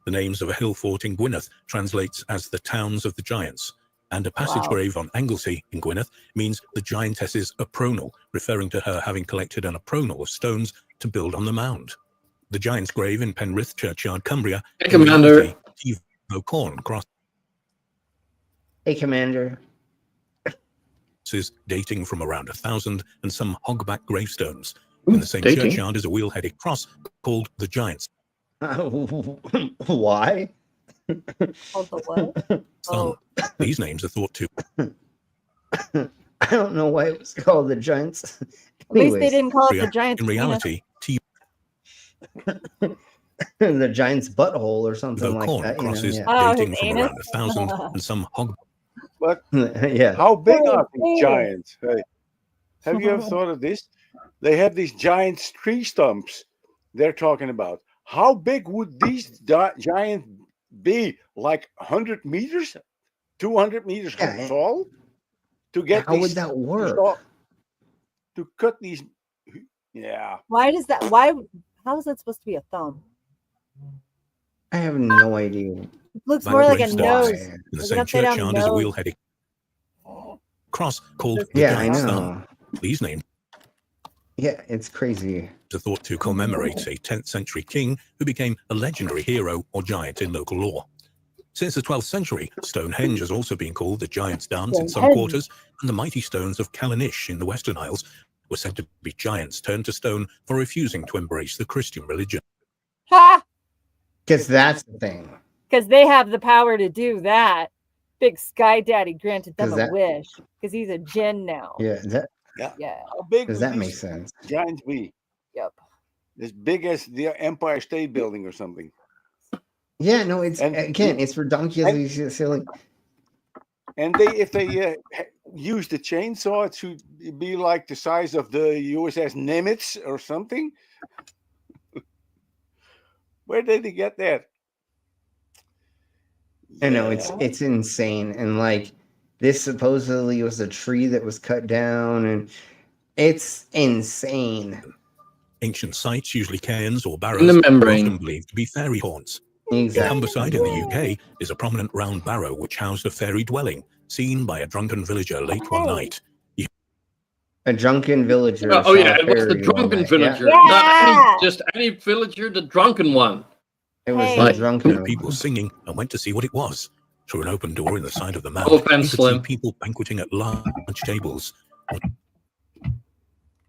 The names of a hill fort in Gwynedd translates as the towns of the giants, and a passage grave on Anglesey in Gwynedd means the giantess's apronal, referring to her having collected an apronal of stones to build on the mound. The giant's grave in Penrith Churchyard, Cumbria, Hey, Commander. Corn cross Hey, Commander. is dating from around 1,000 and some hogback gravestones. In the same dating. churchyard is a wheel-headed cross called the Giant's Why? Called the what? Thumb. These names are thought to I don't know why it was called the Giants. At least they didn't call it the giant's in reality, the Giant's butthole or something the like corn that. crosses Oh, dating his from anus? around 1,000 and some hog. But yeah. how big are Hey, these hey. giants? Hey, have you ever thought of this? They have these giant tree stumps they're talking about. How big would these giants be? Like 100 meters? 200 meters tall? To get How would that work? To cut these. Yeah. Why does that? Why? How is that supposed to be a thumb? I have no idea. It looks more like a nose. In the Like same an upside-down churchyard is a nose. wheel-headed cross called the Yeah, I Giant's know. Thumb. These names Yeah, it's crazy. are thought to commemorate a 10th century king who became a legendary hero or giant in local lore. Since the 12th century, Stonehenge has also been called the Giant's Dance in some Stonehenge. quarters, and the mighty stones of Callanish in the Western Isles were said to be giants turned to stone for refusing to embrace the Christian religion. Ha! Because that's the thing. Because they have the power to do that. Big Sky Daddy granted them 'Cause a that- wish because he's a djinn now. Yeah, Yeah. How big does would that make these sense? giants be? Yep. As big as the Empire State Building or something. Yeah, no, it's And- again, it's ridiculously silly. And if they use the chainsaw, it should be like the size of the USS Nimitz or something. Where did they get that? I know it's insane, and like this supposedly was a tree that was cut down, and it's insane. Ancient sites, usually cairns or barrows, In the are membrane. often believed to be fairy haunts. Exactly. In Humberside in the UK is a prominent round barrow which housed a fairy dwelling, seen by a drunken villager late one night. A drunken villager. Oh, saw yeah, it was the fairy one drunken night. villager. Yeah. Not just any villager, the drunken one. It was Hey. the Like, drunken one. people singing and went to see what it was. Through an open door in the side of the mound, Oh, he Ben could see Slim. people banqueting at large tables.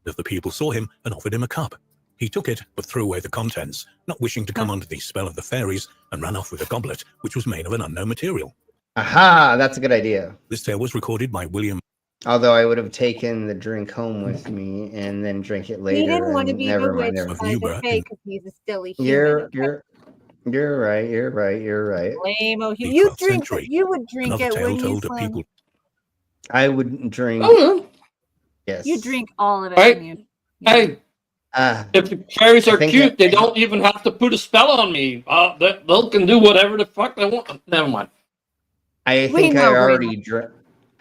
If the people saw him and offered him a cup, he took it but threw away the contents, not wishing to come under the spell of the fairies, and ran off with a goblet which was made of an unknown material. Aha, that's a good idea. This tale was recorded by William. Although I would have taken the drink home with me and then drink it later. He didn't want to and be never mind. bewitched by the fake because he's a silly You're human. you're right. You're right. You're right. Lame-o. The You 12th drink century. it. You would drink Another it tale when you told of swim. people. I wouldn't drink. Oh, Yes. You drink all of it. Right. when you- Hey, Ah, if the fairies I are think cute, that- they don't even have to put a spell on me. They can do whatever the fuck they want. Never mind. I We think I know, we already drink.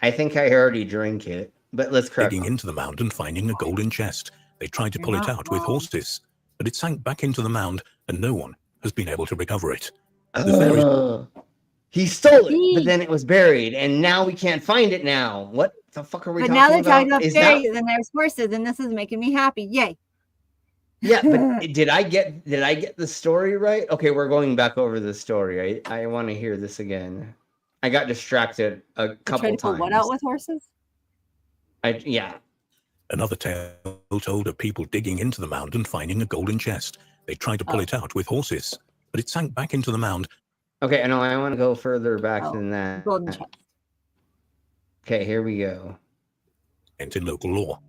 I think I already drink it. But let's crack Digging on. into the mound and finding a golden chest. They tried to pull it out with horses, but it sank back into the mound, and no one has been able to recover it. The fairies He stole it, but then it was buried, and now we can't find it now. What the fuck are we But talking now they're about? talking about Is that- fairies and there's horses, and this is making me happy. Yay! Yeah, but did I get the story right? Okay, we're going back over the story. I want to hear this again. I got distracted a couple Trying to pull times. what out with horses? Yeah. Another tale told of people digging into the mound and finding a golden chest. They tried to pull it out with horses, but it sank back into the mound. Okay, I know I want to go further back than that. Golden chest. Okay, here we go. In local law.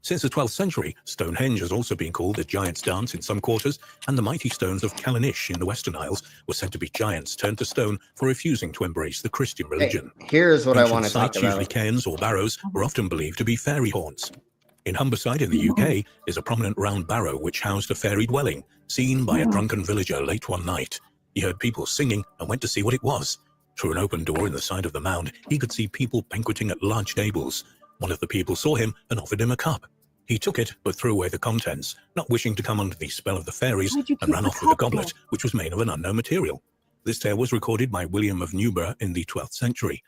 Since the 12th century, Stonehenge has also been called the Giant's Dance in some quarters, and the mighty stones of Callanish in the Western Isles were said to be giants turned to stone for refusing to embrace the Christian religion. Hey, here's what Ancient I want to talk sites, usually about. cairns or barrows, were often believed to be fairy haunts. In Humberside in the UK is a prominent round barrow which housed a fairy dwelling, seen by a drunken villager late one night. He heard people singing and went to see what it was. Through an open door in the side of the mound, he could see people banqueting at large tables. One of the people saw him and offered him a cup. He took it, but threw away the contents, not wishing to come under the spell of the fairies, and ran off with the goblet, which was made of an unknown material. This tale was recorded by William of Newburgh in the 12th century.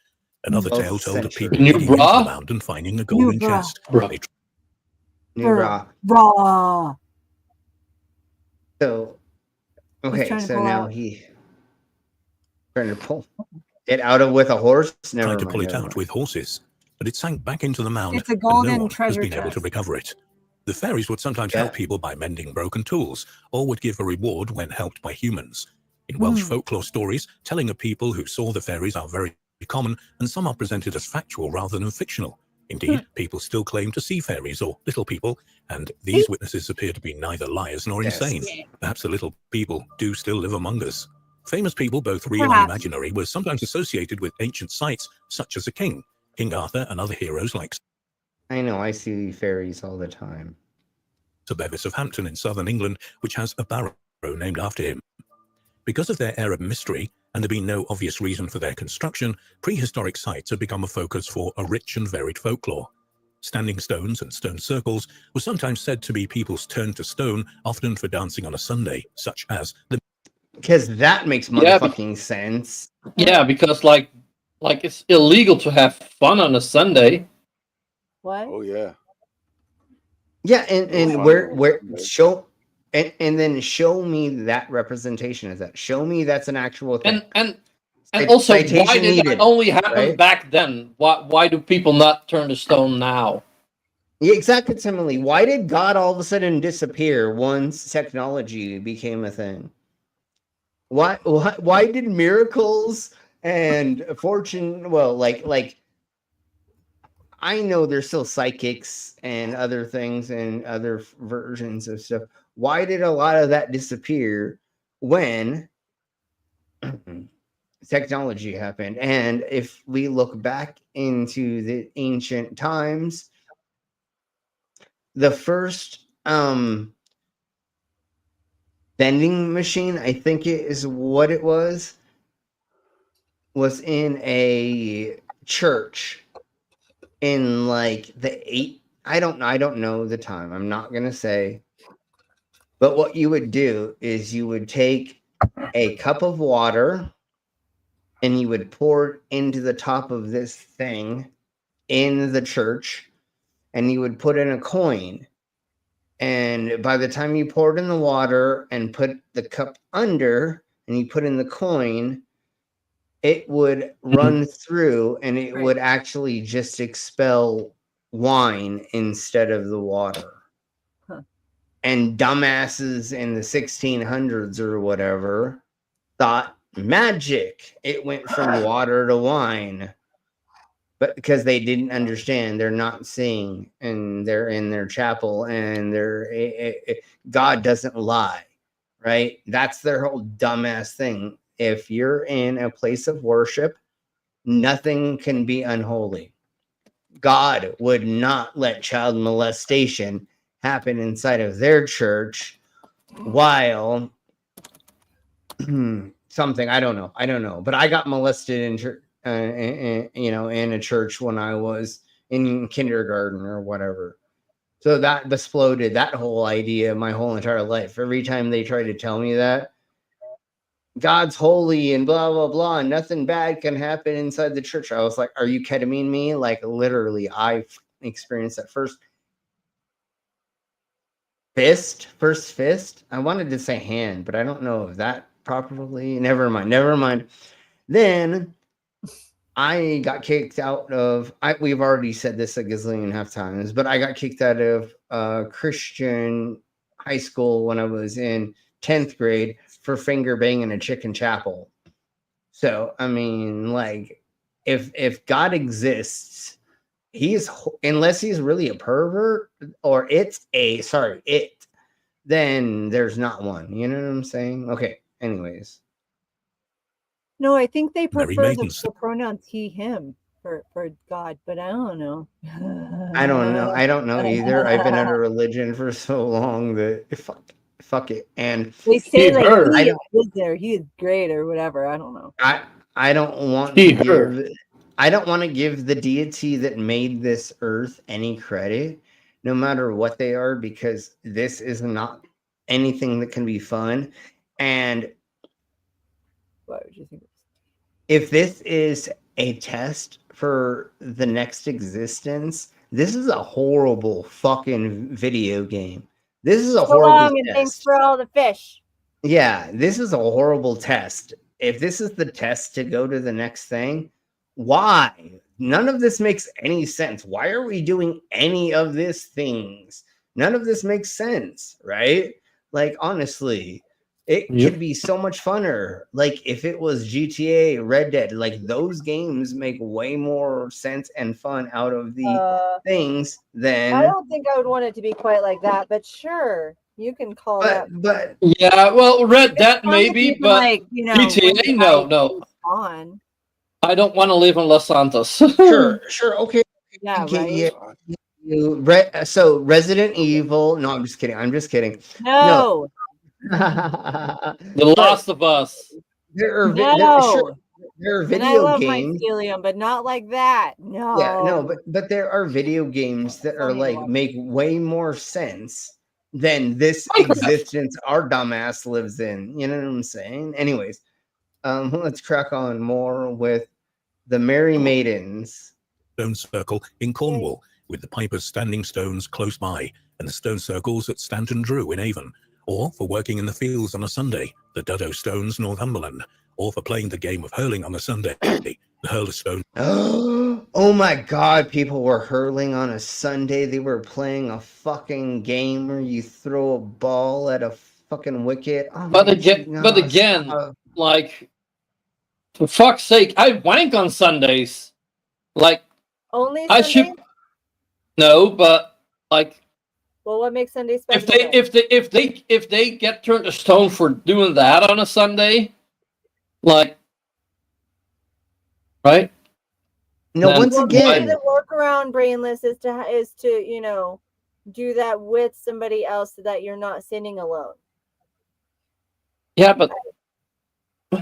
Another tale told of people digging into the mound and finding a golden chest. Raw. So, okay, trying to so pull now out. he trying to pull it out of with a horse. Never Tried to mind, pull it never out mind. with horses, but it sank back into the mound, It's a and golden no one treasure has been able to chest. recover it. The fairies would sometimes help people by mending broken tools, or would give a reward when helped by humans. In Welsh folklore stories, telling of people who saw the fairies are very common, and some are presented as factual rather than fictional. Indeed, people still claim to see fairies or little people, and these witnesses appear to be neither liars nor insane. Perhaps the little people do still live among us. Famous people, both real and imaginary, were sometimes associated with ancient sites, such as a king, King Arthur, and other heroes like I know, I see fairies all the time. Sir Bevis of Hampton in southern England, which has a barrow named after him. Because of their air of mystery, and there being no obvious reason for their construction, prehistoric sites have become a focus for a rich and varied folklore. Standing stones and stone circles were sometimes said to be people's turn to stone, often for dancing on a Sunday, such as the... Because that makes motherfucking sense. Yeah, because like it's illegal to have fun on a Sunday. What? Oh yeah. Yeah, and where show and then show me that representation of that. Show me that's an actual thing. And also, why citation did needed, that only happen right? back then? Why do people not turn to stone now? Yeah, exactly, similarly. Why did God all of a sudden disappear once technology became a thing? Why did miracles and fortune, well, like I know there's still psychics and other things and other versions of stuff. Why did a lot of that disappear when technology happened? And if we look back into the ancient times, the first vending machine, I think it is what it was in a church in like the I don't know the time. I'm not gonna say. But what you would do is you would take a cup of water and you would pour it into the top of this thing in the church, and you would put in a coin. And by the time you poured in the water and put the cup under and you put in the coin, it would run through and it would actually just expel wine instead of the water. And dumbasses in the 1600s or whatever thought magic. It went from water to wine. But because they didn't understand, they're not seeing, and they're in their chapel, and God doesn't lie, right? That's their whole dumbass thing. If you're in a place of worship, nothing can be unholy. God would not let child molestation happen inside of their church while something, I don't know, but I got molested in church. In a church when I was in kindergarten or whatever. So that exploded that whole idea my whole entire life. Every time they try to tell me that God's holy and blah, blah, blah, and nothing bad can happen inside the church, I was like, are you kidding me? Like, literally, I've experienced that first fist. I wanted to say hand, but I don't know if that properly. Never mind. Then I got kicked out of, we've already said this a gazillion and a half times, but I got kicked out of Christian high school when I was in 10th grade for finger banging a chicken chapel. So, I mean, like, if God exists, unless he's really a pervert or then there's not one. You know what I'm saying? Okay. Anyways. No, I think they Mary prefer Maidens. the pronouns he, him for God, but I don't know. I don't know. I don't know either. I've been at a religion for so long that fuck it. And they say like he is good there, he is great or whatever. I don't know. I don't want to give the deity that made this earth any credit, no matter what they are, because this is not anything that can be fun. And why would you think? If this is a test for the next existence, this is a horrible fucking video game. This is a horrible test. Thanks for all the fish. Yeah, this is a horrible test. If this is the test to go to the next thing, why? None of this makes any sense. Why are we doing any of these things? None of this makes sense, right? Like, honestly, it could be so much funner. Like, if it was GTA, Red Dead, like, those games make way more sense and fun out of the things than... I don't think I would want it to be quite like that, but sure, you can call that. But yeah, well, Red Dead maybe, but like, you know, GTA, no. On. I don't want to live in Los Santos. Sure, okay. Yeah, right. Yeah. So Resident Evil. No, I'm just kidding. No. The Last of Us. There are video I love games. Mycelium, but not like that. No. Yeah, no, but there are video games that are like make way more sense than this existence our dumbass lives in. You know what I'm saying? Anyways, let's crack on more with the Merry Maidens. Stone circle in Cornwall, with the Piper's standing stones close by, and the stone circles at Stanton Drew in Avon, or for working in the fields on a Sunday, the Duddow Stones, Northumberland, or for playing the game of hurling on a Sunday, the Hurler Stone. Oh my God, people were hurling on a Sunday. They were playing a fucking game where you throw a ball at a fucking wicket. Oh, but again, like, for fuck's sake, I wank on Sundays. Like, only I Sunday? should. No, but like. Well, what makes Sunday special? If they get turned to stone for doing that on a Sunday, like, right? No, once again, the workaround, brainless, is to you know, do that with somebody else so that you're not sinning alone. Yeah, but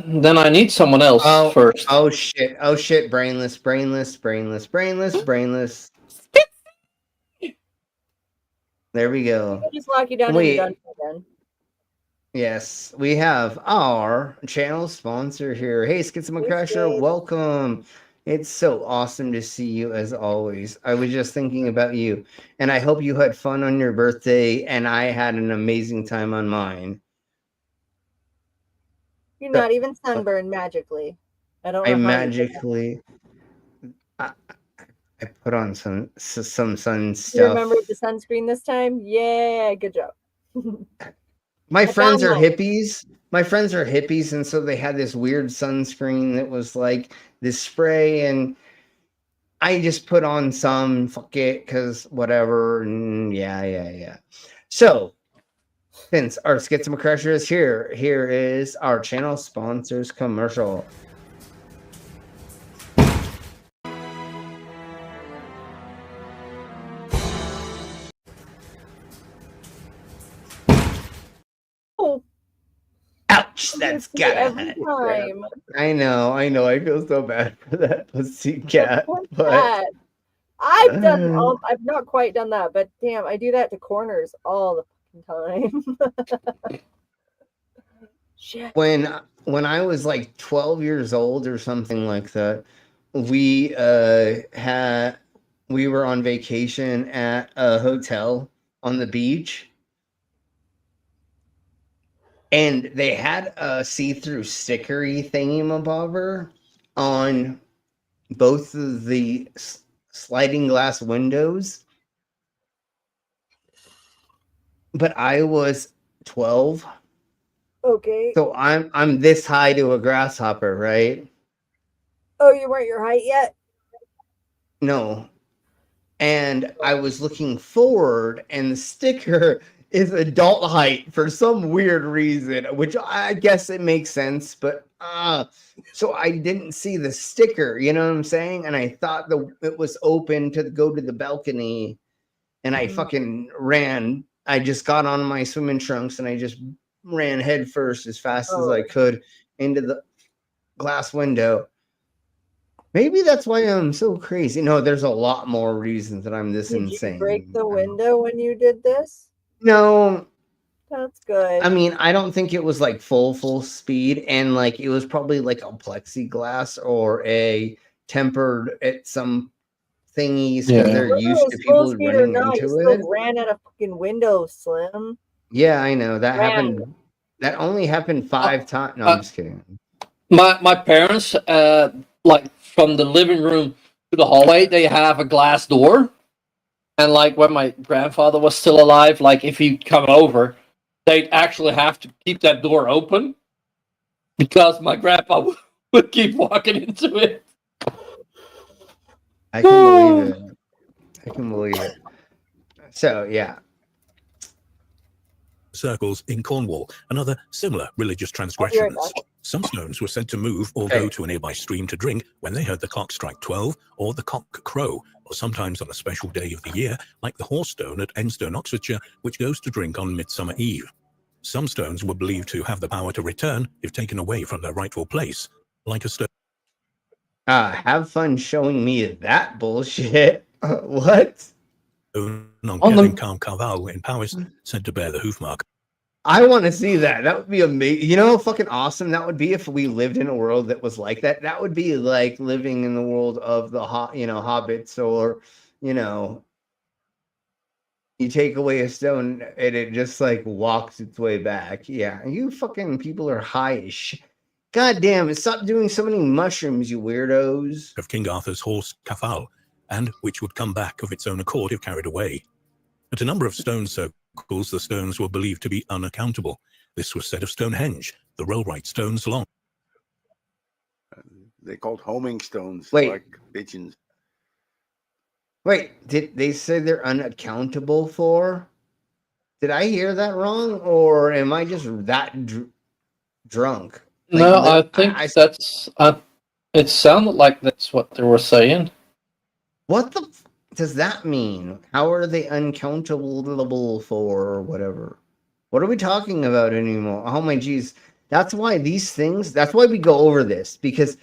then I need someone else first. Oh shit! Brainless. There we go. I'll just lock you down and you're done again. Yes, we have our channel sponsor here. Hey, Schizomacrasher, welcome. It's so awesome to see you as always. I was just thinking about you, and I hope you had fun on your birthday, and I had an amazing time on mine. You're not even sunburned magically. I don't know. I magically. I put on some sun stuff. You remember the sunscreen this time? Yeah, good job. My friends are hippies, and so they had this weird sunscreen that was like this spray, and I just put on some, fuck it, because whatever, and yeah. So, since our Schizomacrasher is here is our channel sponsors commercial. Ouch, that's gotta hurt. I know. I feel so bad for that pussycat. But I've not quite done that, but damn, I do that to corners all the time. Shit. When I was like 12 years old or something like that, we were on vacation at a hotel on the beach. And they had a see-through stickery thingy-mabobber on both of the sliding glass windows. But I was 12. Okay. So I'm this high to a grasshopper, right? Oh, you weren't your height yet? No. And I was looking forward, and the sticker is adult height for some weird reason, which I guess it makes sense, but so I didn't see the sticker, you know what I'm saying? And I thought it was open to go to the balcony, and I fucking ran. I just got on my swimming trunks and I just ran head first as fast as I could into the glass window. Maybe that's why I'm so crazy. No, there's a lot more reasons that I'm this insane. Did you break the window when you did this? No. That's good. I mean, I don't think it was like full speed, and like it was probably like a plexiglass or a tempered at some thingies because they're used to people running into it. Ran at a fucking window, Slim. Yeah, I know that happened. That only happened 5 times. No, I'm just kidding. My parents, like from the living room to the hallway, they have a glass door, and like when my grandfather was still alive, like if he'd come over, they'd actually have to keep that door open because my grandpa would keep walking into it. I can believe it. I can believe it. So, yeah. Circles in Cornwall and other similar religious transgressions. Some stones were said to move or go to a nearby stream to drink when they heard the clock strike 12 or the cock crow, or sometimes on a special day of the year, like the horse stone at Enstone, Oxfordshire, which goes to drink on Midsummer Eve. Some stones were believed to have the power to return if taken away from their rightful place, like a stone. Have fun showing me that bullshit. What? On Kevin Carval in Powys, said to bear the hoof mark. I want to see that. That would be amazing. You know how fucking awesome that would be if we lived in a world that was like that. That would be like living in the world of the hobbits, or you take away a stone and it just like walks its way back. Yeah, you fucking people are high as shit. God damn it! Stop doing so many mushrooms, you weirdos. Of King Arthur's horse Cafal, and which would come back of its own accord if carried away. At a number of stone circles, the stones were believed to be unaccountable. This was said of Stonehenge, the rollright stones long. They're called homing stones, Wait. like pigeons. Wait, did they say they're unaccountable for? Did I hear that wrong, or am I just that drunk? Like, no, I think that's. It sounded like that's what they were saying. What the does that mean? How are they uncountable for, or whatever? What are we talking about anymore? Oh my geez. That's why these things, that's why we go over this, because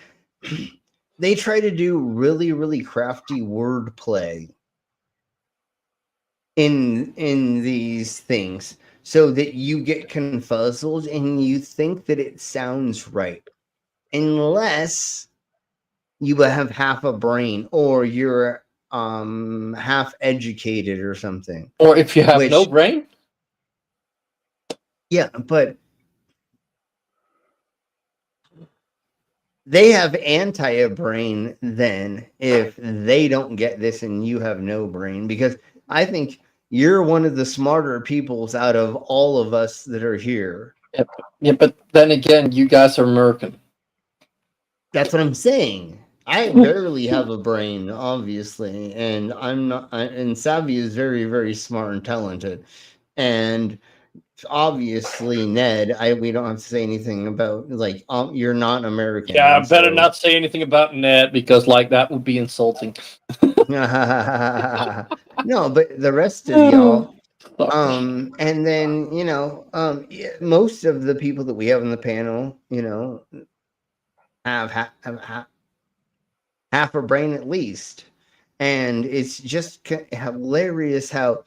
they try to do really, really crafty wordplay in these things so that you get confuzzled and you think that it sounds right. Unless you have half a brain, or you're half educated or something. Or if you have no brain? Yeah, but they have a brain then if they don't get this and you have no brain, because I think you're one of the smarter peoples out of all of us that are here. Yep. Yeah, but then again, you guys are American. That's what I'm saying. I barely have a brain, obviously, and I'm not. And Savvy is very, very smart and talented, and obviously Ned. We don't have to say anything about like you're not American. Yeah, I better not say anything about Ned, because like that would be insulting. No, but the rest of y'all. And then most of the people that we have on the panel, have half a brain at least, and it's just hilarious how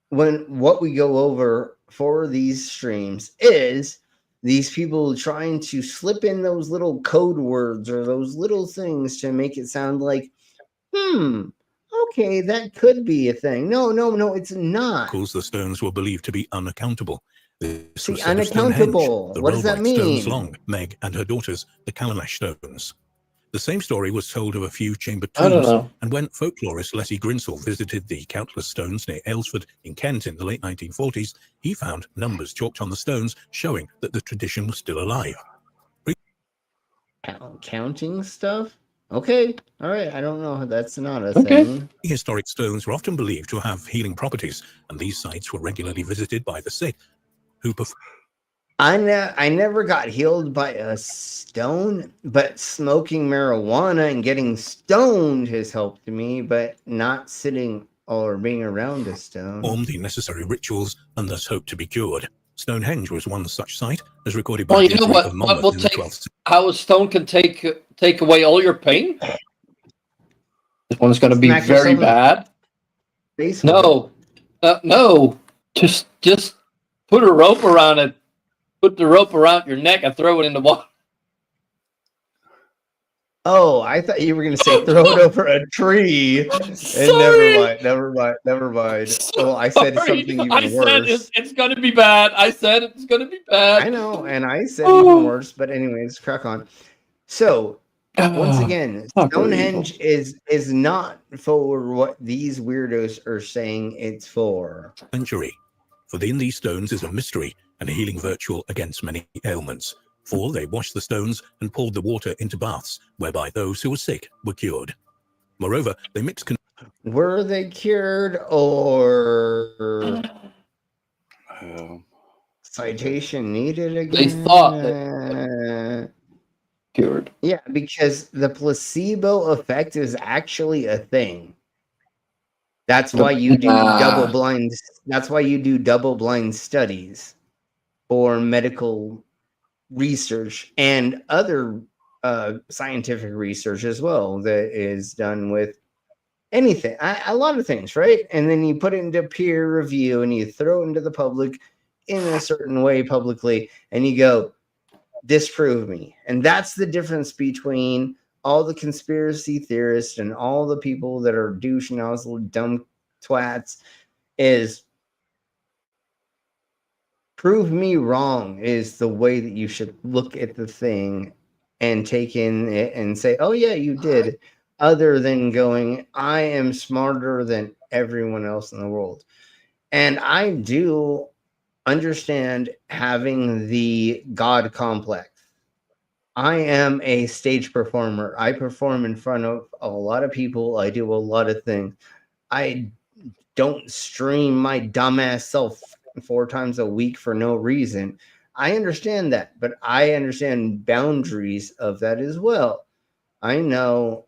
what we go over for these streams is these people trying to slip in those little code words or those little things to make it sound like, okay, that could be a thing. No, it's not. Because the stones were believed to be unaccountable. This was unaccountable. What does that mean? Stones Long, Meg and her daughters, the Callanash stones. The same story was told of a few chamber tombs, and when folklorist Leslie Grinsell visited the countless stones near Aylesford in Kent in the late 1940s, he found numbers chalked on the stones showing that the tradition was still alive. Counting stuff? Okay, all right. I don't know. That's not a thing. Prehistoric stones were often believed to have healing properties, and these sites were regularly visited by the sick, who I never got healed by a stone, but smoking marijuana and getting stoned has helped me, but not sitting or being around a stone. performed the necessary rituals and thus hoped to be cured. Stonehenge was one such site, as recorded by Well, you know Geoffrey what? of What Monmouth will in the take 12th how a stone can take away all your pain? This one's going to be Smack very yourself in the bad. face with No, no. Just put a rope around it. Put the rope around your neck and throw it in the water. Oh, I thought you were going to say throw it over a tree. And never mind. Well, I said something even I said worse. it's going to be bad. I said it's going to be bad. I know, and I said even worse, but anyways, crack on. So, once again, Stonehenge is not for what these weirdos are saying it's for. century. For in these stones is a mystery and a healing virtue against many ailments. For they washed the stones and poured the water into baths, whereby those who were sick were cured. Moreover, they mixed... Were they cured or... citation needed again? They thought that cured. Yeah, because the placebo effect is actually a thing. That's why you do double blind. That's why you do double blind studies for medical research and other scientific research as well that is done with anything, a lot of things, right? And then you put it into peer review and you throw it into the public in a certain way publicly, and you go, disprove me. And that's the difference between all the conspiracy theorists and all the people that are douche nozzle dumb twats is prove me wrong is the way that you should look at the thing and take in it and say, oh yeah, you did, other than going, I am smarter than everyone else in the world. And I do understand having the God complex. I am a stage performer. I perform in front of a lot of people. I do a lot of things. I don't stream my dumbass self 4 times a week for no reason. I understand that, but I understand boundaries of that as well. I know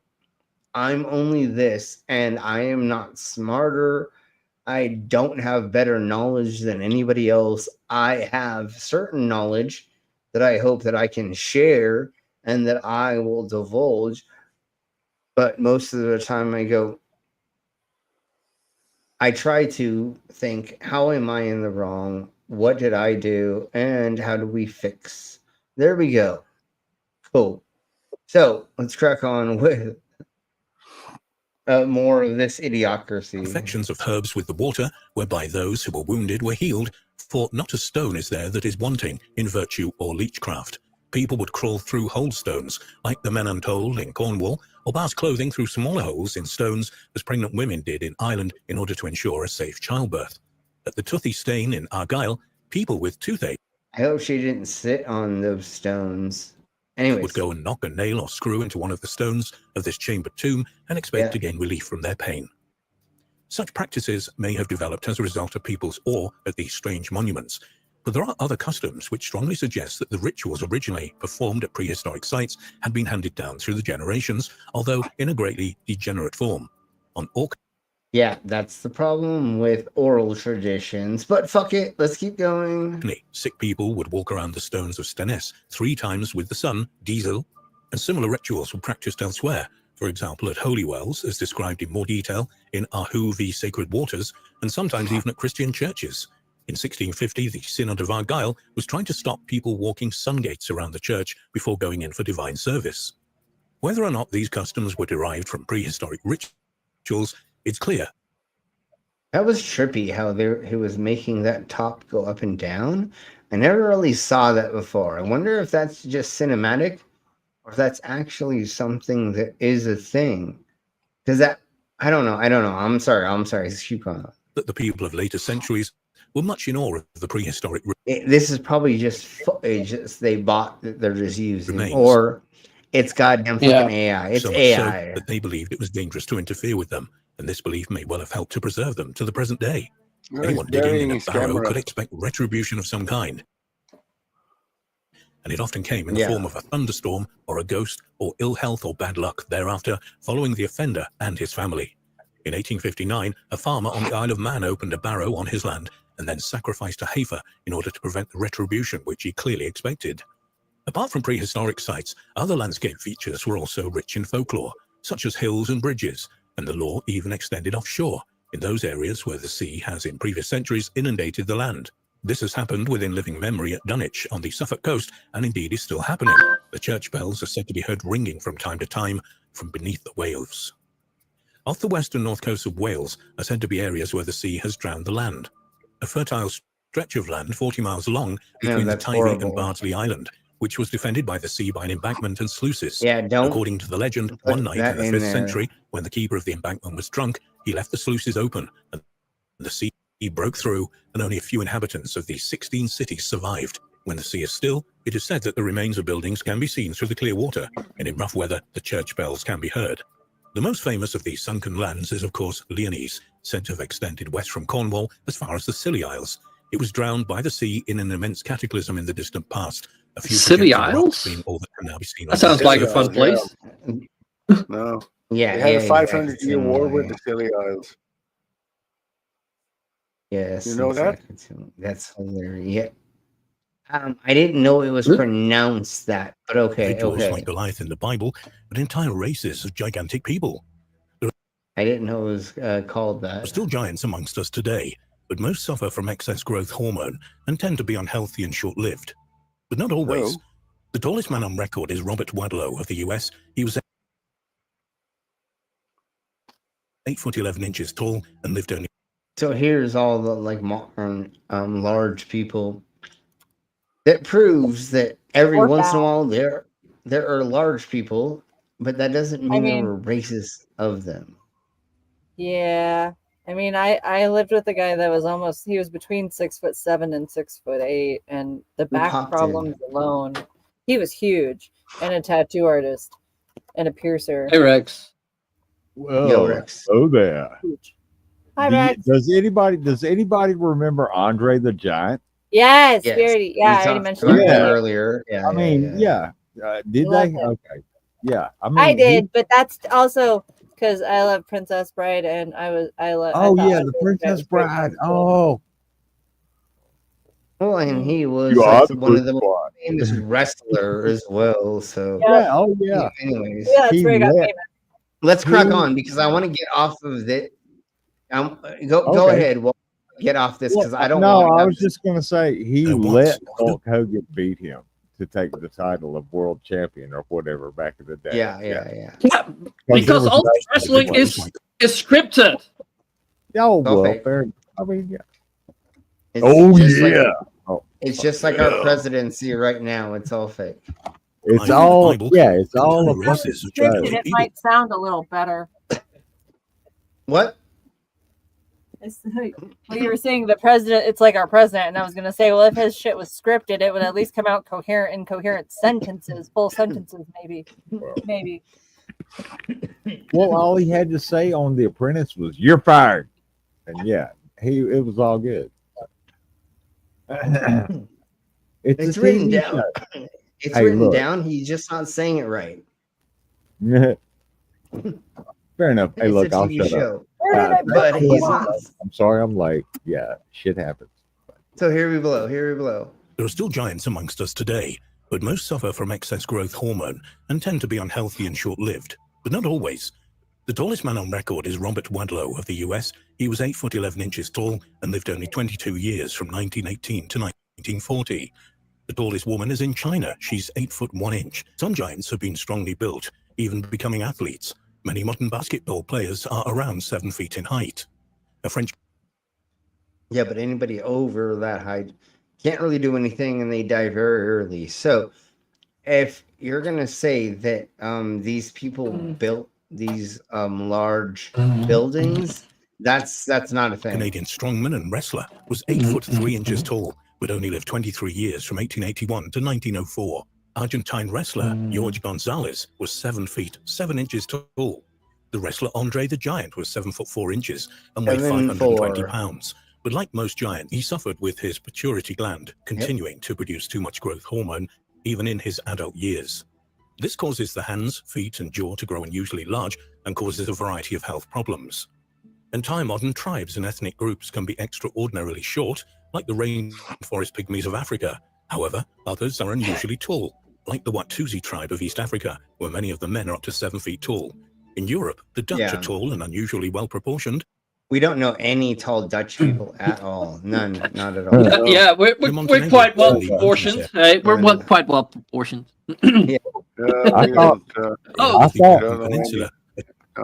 I'm only this, and I am not smarter. I don't have better knowledge than anybody else. I have certain knowledge that I hope that I can share and that I will divulge. But most of the time I try to think, how am I in the wrong? What did I do? And how do we fix? There we go. Cool. So let's crack on with more of this idiocracy. Affections of herbs with the water, whereby those who were wounded were healed, for not a stone is there that is wanting in virtue or leechcraft. People would crawl through whole stones, like the men untold in Cornwall, or pass clothing through smaller holes in stones, as pregnant women did in Ireland in order to ensure a safe childbirth. At the Toothy Stane in Argyll, people with toothache... I hope she didn't sit on those stones. Anyways. Would go and knock a nail or screw into one of the stones of this chamber tomb and expect to gain relief from their pain. Such practices may have developed as a result of people's awe at these strange monuments, but there are other customs which strongly suggest that the rituals originally performed at prehistoric sites had been handed down through the generations, although in a greatly degenerate form. On yeah, that's the problem with oral traditions, but fuck it, let's keep going. Sick people would walk around the stones of Stennis 3 times with the sun, diesel, and similar rituals were practiced elsewhere, for example at holy wells, as described in more detail in Ahu v. Sacred Waters, and sometimes even at Christian churches. In 1650, the Synod of Argyll was trying to stop people walking sun gates around the church before going in for divine service. Whether or not these customs were derived from prehistoric rituals, it's clear. That was trippy how he was making that top go up and down. I never really saw that before. I wonder if that's just cinematic or if that's actually something that is a thing. Because that, I don't know. I'm sorry. Keep going. That the people of later centuries were much in awe of the prehistoric this is probably just footage they bought that they're just using. Remains. Or It's goddamn fucking AI. It's so much AI. so that they believed it was dangerous to interfere with them, and this belief may well have helped to preserve them to the present day. Anyone digging in a barrow could expect retribution of some kind. And it often came in the form of a thunderstorm, or a ghost, or ill health or bad luck thereafter, following the offender and his family. In 1859, a farmer on the Isle of Man opened a barrow on his land, and then sacrificed a heifer in order to prevent the retribution which he clearly expected. Apart from prehistoric sites, other landscape features were also rich in folklore, such as hills and bridges, and the lore even extended offshore, in those areas where the sea has in previous centuries inundated the land. This has happened within living memory at Dunwich on the Suffolk coast, and indeed is still happening. The church bells are said to be heard ringing from time to time from beneath the waves. Off the west and north coast of Wales are said to be areas where the sea has drowned the land. A fertile stretch of land 40 miles long between the Teifi and Bardsley Island, which was defended by the sea by an embankment and sluices. According to the legend, one night in the 5th century, when the keeper of the embankment was drunk, he left the sluices open, and the sea broke through, and only a few inhabitants of these 16 cities survived. When the sea is still, it is said that the remains of buildings can be seen through the clear water, and in rough weather, the church bells can be heard. The most famous of these sunken lands is, of course, Leonese, said to have extended west from Cornwall as far as the Scilly Isles. It was drowned by the sea in an immense cataclysm in the distant past. A few Scilly Isles? Being all that can now be seen. That sounds like a fun place. No. Yeah, they had a 500-year war with the Scilly Isles. Yes. You know that? That's hilarious. Yeah. I didn't know it was pronounced that, but okay. Individuals like Goliath in the Bible, but entire races of gigantic people. I didn't know it was called that. There are still giants amongst us today, but most suffer from excess growth hormone and tend to be unhealthy and short-lived. But not always. The tallest man on record is Robert Wadlow of the US. He was 8 foot 11 inches tall and lived only. So here's all the like modern large people. That proves that every once in a while there are large people, but that doesn't mean there were races of them. Yeah. I mean, I lived with a guy that was he was between 6'7" and 6'8", and the back problems alone, he was huge, and a tattoo artist and a piercer. Hey, Rex. Well, Yo, Rex. hello there. Hi, Rex. Does anybody remember Andre the Giant? Yes. I already mentioned that earlier. Yeah, I mean, did they? Okay. Yeah. I mean, I did, but that's also because I love Princess Bride, and I love. Oh yeah, the Princess Bride. Oh. Well, and he was like one of the most famous wrestler as well. So Anyways, anyways, that's where I got famous. Let's crack on because I want to get off of it. Go ahead. Well, get off this because I don't. No, I was just going to say he let Hulk Hogan beat him to take the title of world champion or whatever back in the day. Yeah. Because all wrestling is scripted. Oh well, fair. I mean, yeah. It's just like our presidency right now. It's all fake. It's all it's all a process. It might sound a little better. What? Well, you were saying the president, it's like our president, and I was going to say, well, if his shit was scripted, it would at least come out coherent sentences, full sentences, maybe. Well, all he had to say on The Apprentice was, "You're fired," and it was all good. It's written down. It's written down. He's just not saying it right. Fair enough. Hey, look, I'll shut up. But he's not. I'm sorry, I'm late. Yeah, shit happens. So here we blow. There are still giants amongst us today, but most suffer from excess growth hormone and tend to be unhealthy and short-lived. But not always. The tallest man on record is Robert Wadlow of the US. He was 8 foot 11 inches tall and lived only 22 years from 1918 to 1940. The tallest woman is in China. She's 8 foot 1 inch. Some giants have been strongly built, even becoming athletes. Many modern basketball players are around 7 feet in height. A French. Yeah, but anybody over that height can't really do anything, and they die very early. So, if you're gonna say that these people built these large buildings, that's not a thing. Canadian strongman and wrestler was 8 foot 3 inches tall, but only lived 23 years from 1881 to 1904. Argentine wrestler Jorge Gonzalez was 7 feet 7 inches tall. The wrestler Andre the Giant was 7 foot 4 inches and weighed 520 pounds. But like most giants, he suffered with his pituitary gland continuing to produce too much growth hormone even in his adult years. This causes the hands, feet, and jaw to grow unusually large and causes a variety of health problems. Entire modern tribes and ethnic groups can be extraordinarily short, like the rainforest pygmies of Africa. However, others are unusually tall, like the Watusi tribe of East Africa, where many of the men are up to 7 feet tall. In Europe, the Dutch are tall and unusually well proportioned. We don't know any tall Dutch people at all. None, not at all. Yeah, we're quite well proportioned. Hey, we're quite well proportioned. I thought,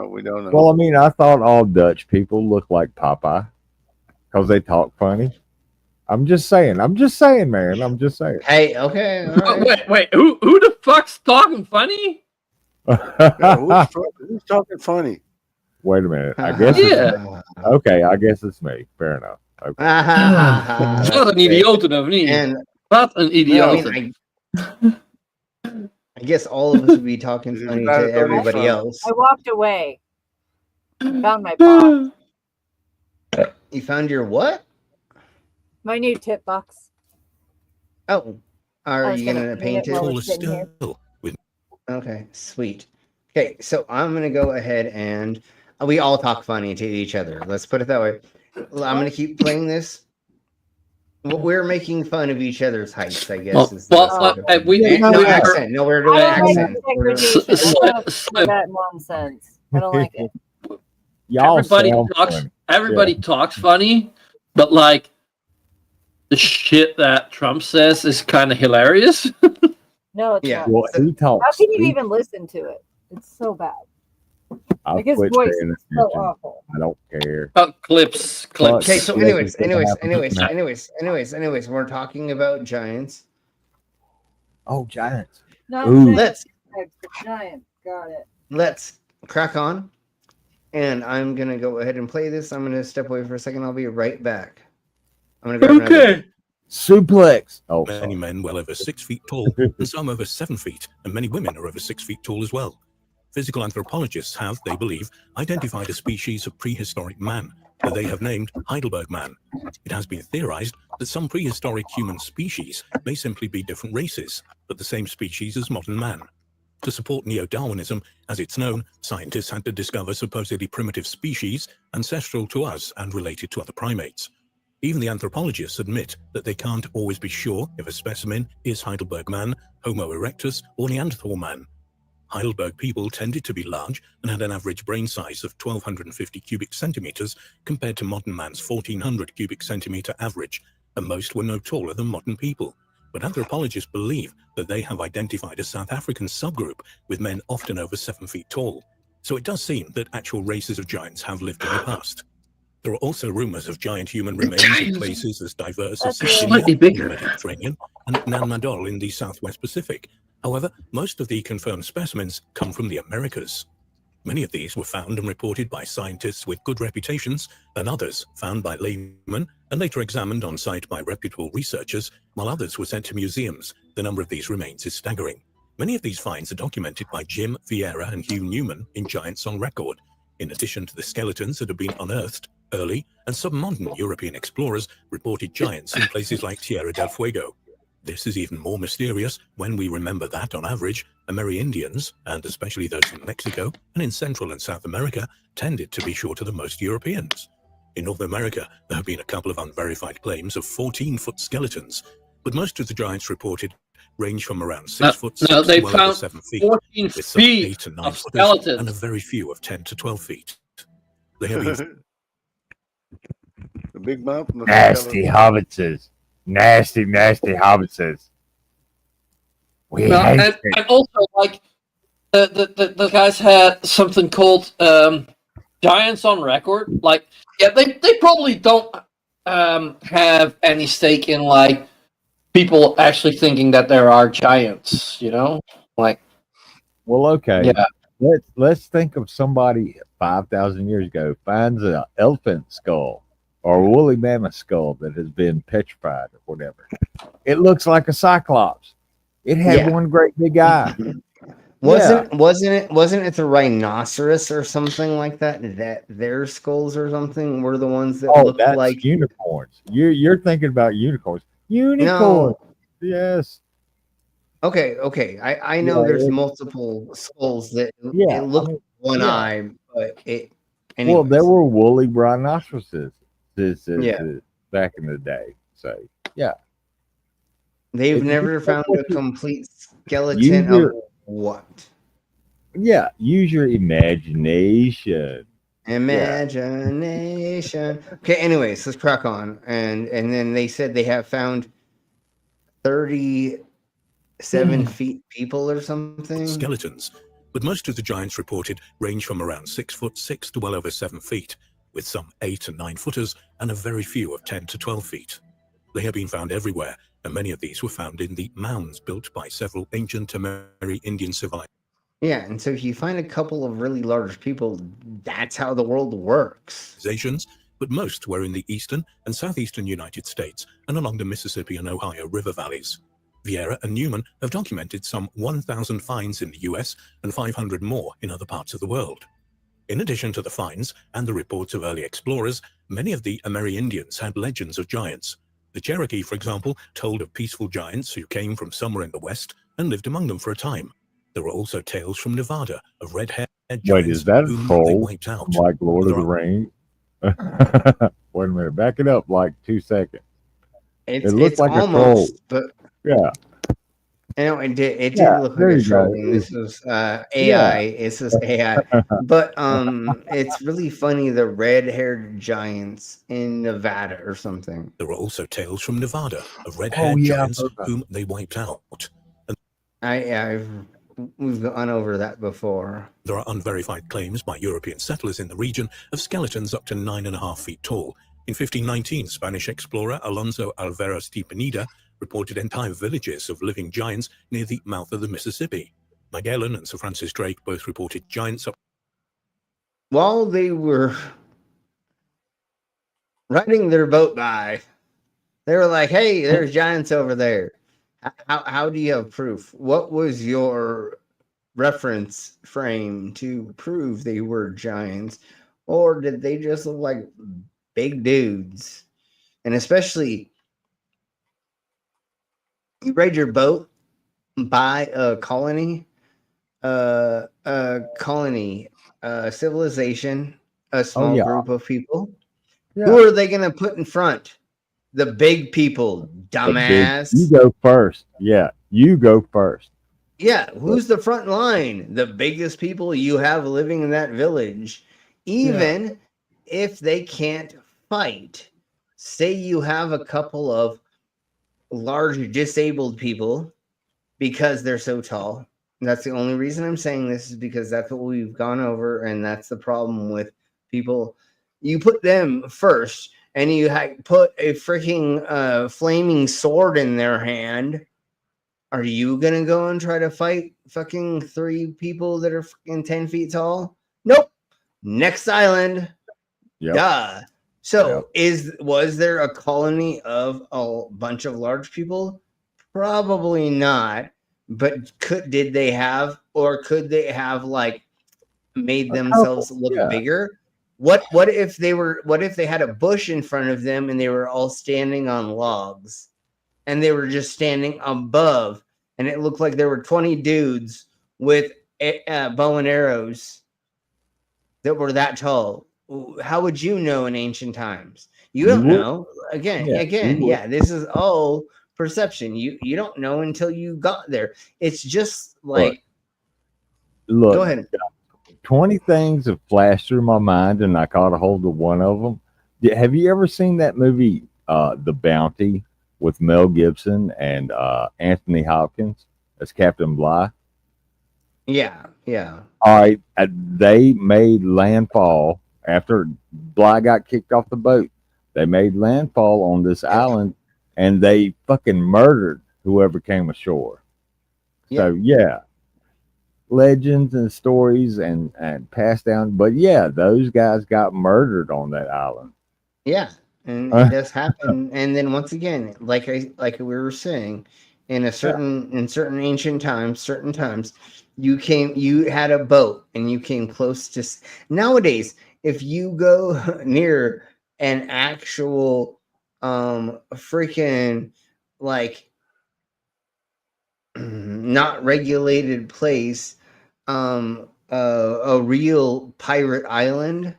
we don't know. Well, I mean, I thought all Dutch people look like Popeye because they talk funny. I'm just saying, man. I'm just saying. Hey, okay. Right. Wait. Who the fuck's talking funny? Who's talking funny? Wait a minute. I guess. Okay, I guess it's me. Fair enough. Okay. Wat een idioot of niet? Wat een idioot. I guess all of us would be talking funny to everybody else. I walked away. Found my box. You found your what? My new tip box. Oh, are you gonna paint it? Okay, sweet. Okay, so I'm gonna go ahead and we all talk funny to each other. Let's put it that way. I'm gonna keep playing this. We're making fun of each other's heights, I guess. No accent. No, we're doing accent. That nonsense. I don't like it. Everybody talks funny, but like the shit that Trump says is kind of hilarious. No, it's not. Well, how can you even listen to it? It's so bad. Like his voice is so awful. I don't care. Clips. Okay, so anyways, we're talking about giants. Oh, giants. Giants. Got it. Let's crack on. And I'm gonna go ahead and play this. I'm gonna step away for a second. I'll be right back. I'm gonna grab suplex. Oh, many men well over 6 feet tall, and some over 7 feet, and many women are over 6 feet tall as well. Physical anthropologists have, they believe, identified a species of prehistoric man that they have named Heidelberg man. It has been theorized that some prehistoric human species may simply be different races, but the same species as modern man. To support neo-Darwinism, as it's known, scientists had to discover supposedly primitive species ancestral to us and related to other primates. Even the anthropologists admit that they can't always be sure if a specimen is Heidelberg man, Homo erectus, or Neanderthal man. Heidelberg people tended to be large and had an average brain size of 1,250 cubic centimeters compared to modern man's 1,400 cubic centimeter average, and most were no taller than modern people. But anthropologists believe that they have identified a South African subgroup with men often over 7 feet tall. So it does seem that actual races of giants have lived in the past. There are also rumors of giant human remains in places as diverse as Siberia, the Mediterranean, and Nanmadol in the Southwest Pacific. However, most of the confirmed specimens come from the Americas. Many of these were found and reported by scientists with good reputations, and others found by laymen and later examined on site by reputable researchers, while others were sent to museums. The number of these remains is staggering. Many of these finds are documented by Jim Vieira and Hugh Newman in Giants on Record. In addition to the skeletons that have been unearthed, early and submodern European explorers reported giants in places like Tierra del Fuego. This is even more mysterious when we remember that, on average, Amerindians, and especially those in Mexico and in Central and South America, tended to be shorter than most Europeans. In North America, there have been a couple of unverified claims of 14-foot skeletons, but most of the giants reported range from around 6 foot 6 to well over 7 feet, 14 with some 8 to 9 foot, and a very few of 10 to 12 feet. They have even the big mouth, nasty hobbitses. Nasty hobbitses. And also, like, the guys had something called Giants on Record. Like, yeah, they probably don't have any stake in, like, people actually thinking that there are giants, you know? Like, well, okay. Yeah. Let's think of somebody 5,000 years ago finds an elephant skull or a woolly mammoth skull that has been petrified or whatever. It looks like a cyclops. It had one great big eye. Wasn't it the rhinoceros or something like that? That their skulls or something were the ones that looked that's like unicorns. You're thinking about unicorns. Unicorns. Yes. Okay. I know there's multiple skulls that it looked one eye, but it. Anyways. Well, there were woolly rhinoceroses back in the day. So yeah, they've never found a complete skeleton of what? Yeah, use your imagination. Imagination. Okay, anyways, let's crack on. And then they said they have found 37 feet people or something. Skeletons. But most of the giants reported range from around 6'6" to well over 7 feet, with some 8 and 9 footers and a very few of 10 to 12 feet. They have been found everywhere, and many of these were found in the mounds built by several ancient Amerindian civilizations. Yeah, and so if you find a couple of really large people, that's how the world works. But most were in the eastern and southeastern United States and along the Mississippi and Ohio river valleys. Vieira and Newman have documented some 1,000 finds in the US and 500 more in other parts of the world. In addition to the finds and the reports of early explorers, many of the Amerindians had legends of giants. The Cherokee, for example, told of peaceful giants who came from somewhere in the west and lived among them for a time. There were also tales from Nevada of red-haired giants. Wait, is that a troll like Lord of the Rings? Wait a minute, back it up like 2 seconds. It looked like almost, a troll, but yeah. It did look like a troll. This was AI. This is AI. But it's really funny, the red-haired giants in Nevada or something. There were also tales from Nevada of red-haired giants whom they wiped out. We've gone over that before. There are unverified claims by European settlers in the region of skeletons up to 9.5 feet tall. In 1519, Spanish explorer Alonso Alvarez de Pineda reported entire villages of living giants near the mouth of the Mississippi. Magellan and Sir Francis Drake both reported giants up. While they were riding their boat by, they were like, hey, there's giants over there. How do you have proof? What was your reference frame to prove they were giants? Or did they just look like big dudes? And especially, you raid your boat by a civilization, a small group of people. Yeah. Who are they going to put in front? The big people, dumbass. You go first. Yeah, you go first. Yeah, who's the front line? The biggest people you have living in that village. Even if they can't fight. Say you have a couple of large disabled people because they're so tall. That's the only reason I'm saying this, is because that's what we've gone over, and that's the problem with people. You put them first, and you put a freaking flaming sword in their hand. Are you gonna go and try to fight fucking 3 people that are fucking 10 feet tall? Nope. Next island. Yep. Duh. So was there a colony of a bunch of large people? Probably not. But could they have like made themselves look bigger? What if they had a bush in front of them and they were all standing on logs and they were just standing above, and it looked like there were 20 dudes with bow and arrows that were that tall? How would you know in ancient times? You don't know. Again, this is all perception. You don't know until you got there. It's just like, look, go ahead. 20 things have flashed through my mind, and I caught a hold of one of them. Have you ever seen that movie, The Bounty, with Mel Gibson and Anthony Hopkins as Captain Bligh? Yeah. All right. They made landfall after Bligh got kicked off the boat. They made landfall on this island, and they fucking murdered whoever came ashore. So, legends and stories and passed down. But, those guys got murdered on that island. Yeah, and it does happen. And then once again, like we were saying, in certain ancient times, certain times, you had a boat and you came close to. Nowadays, if you go near an actual freaking like not regulated place, a real pirate island,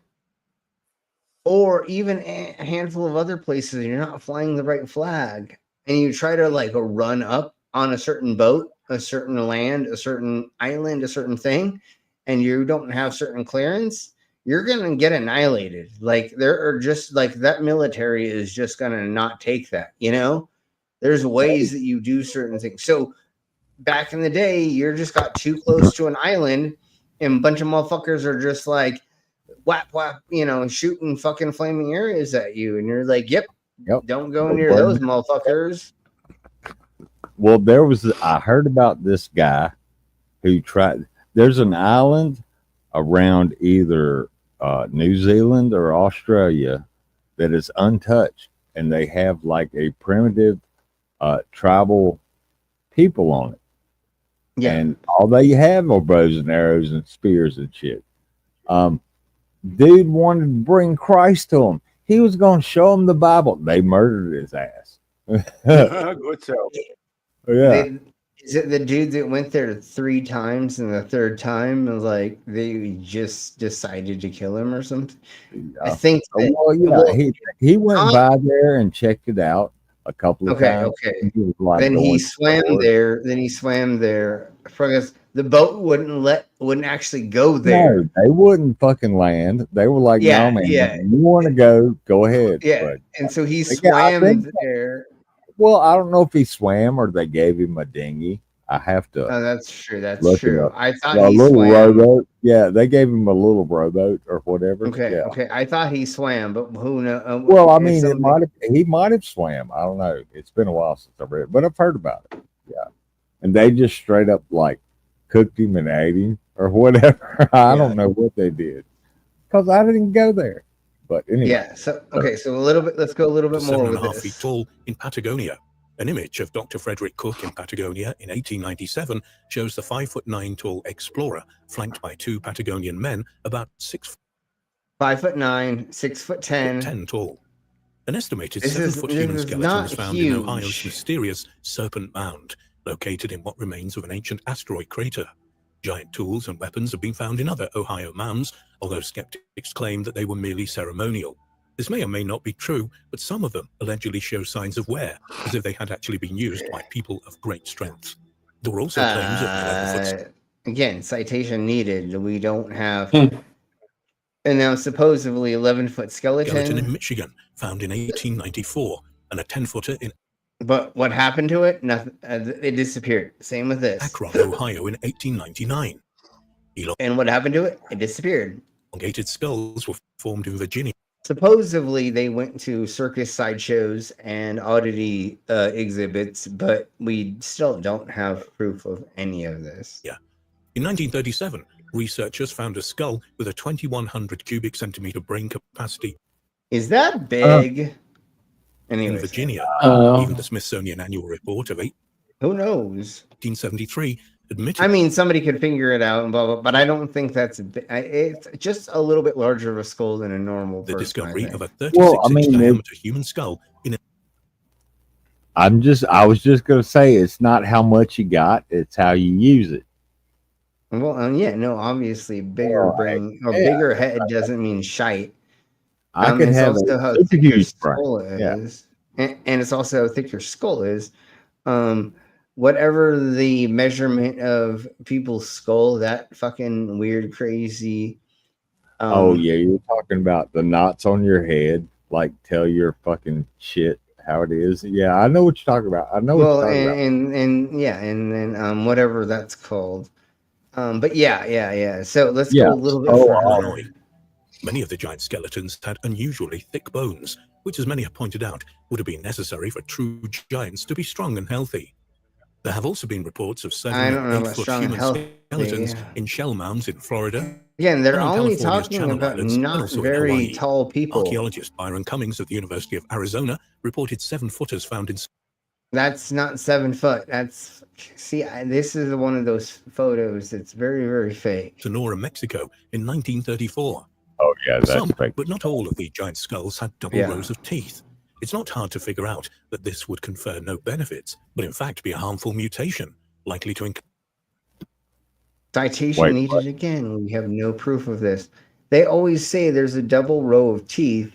or even a handful of other places, you're not flying the right flag, and you try to like run up on a certain boat, a certain land, a certain island, a certain thing, and you don't have certain clearance, you're gonna get annihilated. Like there are just like that military is just gonna not take that. There's ways that you do certain things. So back in the day, you're just got too close to an island, and a bunch of motherfuckers are just like whap whap, shooting fucking flaming areas at you, and you're like, yep. Don't go near those motherfuckers. Well, I heard about this guy who tried. There's an island around either New Zealand or Australia that is untouched, and they have like a primitive tribal people on it. Yeah. And all they have are bows and arrows and spears and shit. Dude wanted to bring Christ to him. He was going to show him the Bible. They murdered his ass. Good so. Yeah. Is it the dude that went there 3 times and the third time like they just decided to kill him or something? Yeah. I think. He went by there and checked it out a couple of times. Okay. Then he swam there. Because the boat wouldn't actually go there. No, they wouldn't fucking land. They were like, no, man, you want to go ahead. Yeah. But, and so he swam there. Well, I don't know if he swam or they gave him a dinghy. I have to. Oh, that's true. That's true. I thought he swam. Rowboat. Yeah, they gave him a little rowboat or whatever. Okay. Yeah. Okay. I thought he swam, but who knows? Well, I mean, he might have swam. I don't know. It's been a while since I read it, but I've heard about it. Yeah. And they just straight up like cooked him and ate him or whatever. I don't know what they did because I didn't go there. But anyway. Yeah. So so let's go a little bit more with 7.5 feet tall in Patagonia. An image of Dr. Frederick Cook in Patagonia in 1897 shows the 5'9" tall explorer flanked by 2 Patagonian men about 6'5", 5'9", 6'10", 10 tall. An estimated 7-foot human skeleton was found in Ohio's mysterious Serpent Mound, located in what remains of an ancient asteroid crater. Giant tools and weapons have been found in other Ohio mounds, although skeptics claim that they were merely ceremonial. This may or may not be true, but some of them allegedly show signs of wear, as if they had actually been used by people of great strength. There were also claims of 11-foot... Again, citation needed. We don't have... And now supposedly 11-foot skeleton in Michigan, found in 1894, and a 10-footer in... But what happened to it? Nothing. It disappeared. Same with this. Akron, Ohio in 1899. And what happened to it? It disappeared. Elongated skulls were formed in Virginia. Supposedly, they went to circus sideshows and oddity exhibits, but we still don't have proof of any of this. Yeah. In 1937, researchers found a skull with a 2,100 cubic centimeter brain capacity. Is that big? In Virginia, even the Smithsonian Annual Report of who knows 1873 admitted. I mean, somebody could figure it out, and blah, blah, but I don't think it's just a little bit larger of a skull than a normal person. The discovery of a 36-inch diameter human skull in a... I was just going to say, it's not how much you got, it's how you use it. Well, obviously, bigger brain or bigger head doesn't mean shite. I can have how thick your skull is, and it's also how thick your skull is. Whatever the measurement of people's skull, that fucking weird, crazy. You're talking about the knots on your head, like tell your fucking shit how it is. Yeah, I know what you're talking about. I know. Well, and then whatever that's called. But yeah. So let's go a little bit further. Many of the giant skeletons had unusually thick bones, which, as many have pointed out, would have been necessary for true giants to be strong and healthy. There have also been reports of 7 and 8 foot human skeletons in shell mounds in Florida. Again, they're only talking about not very tall people. Archaeologist Byron Cummings of the University of Arizona reported 7-footers found in That's not 7 foot. That's this is one of those photos that's very, very fake. Sonora, Mexico in 1934. Oh, yeah, that's Some, fake. but not all of the giant skulls had double rows of teeth. It's not hard to figure out that this would confer no benefits, but in fact be a harmful mutation, likely to Citation needed again. We have no proof of this. They always say there's a double row of teeth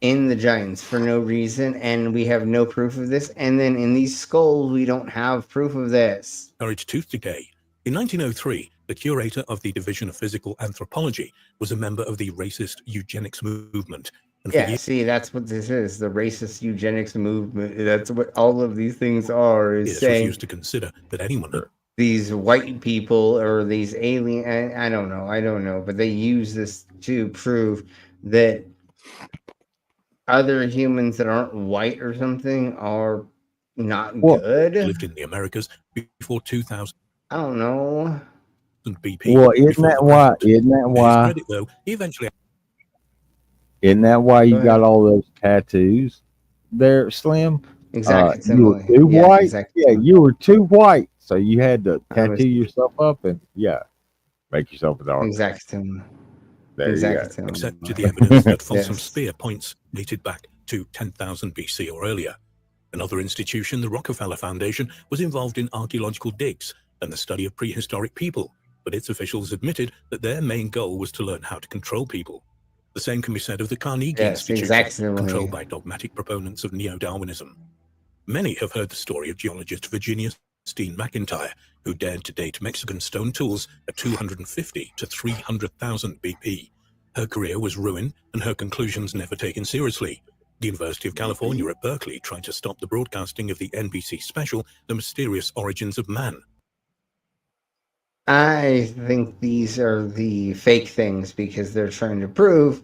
in the giants for no reason, and we have no proof of this. And then in these skulls, we don't have proof of this. encourage tooth decay. In 1903, the curator of the Division of Physical Anthropology was a member of the racist eugenics movement. And Yeah, see, that's what this is, the racist eugenics movement. That's what all of these things are, is saying refused to consider that anyone these white people or these alien, I don't know, but they use this to prove that other humans that aren't white or something are not good. lived in the Americas before 2000. I don't know. BP. Well, isn't that why? Isn't that why? Credit, though, eventually. Isn't that why you got all those tattoos there, Slim? Exactly. You were too white. Exactly. Yeah, you were too white, so you had to tattoo yourself up and make yourself a dark. Exactly. There you go. Accepted the evidence that Folsom Spear points dated back to 10,000 BC or earlier. Another institution, the Rockefeller Foundation, was involved in archaeological digs and the study of prehistoric people, but its officials admitted that their main goal was to learn how to control people. The same can be said of the Carnegie Institution, controlled by dogmatic proponents of neo-Darwinism. Many have heard the story of geologist Virginia Steen McIntyre, who dared to date Mexican stone tools at 250 to 300,000 BP. Her career was ruined and her conclusions never taken seriously. The University of California at Berkeley tried to stop the broadcasting of the NBC special, The Mysterious Origins of Man. I think these are the fake things because they're trying to prove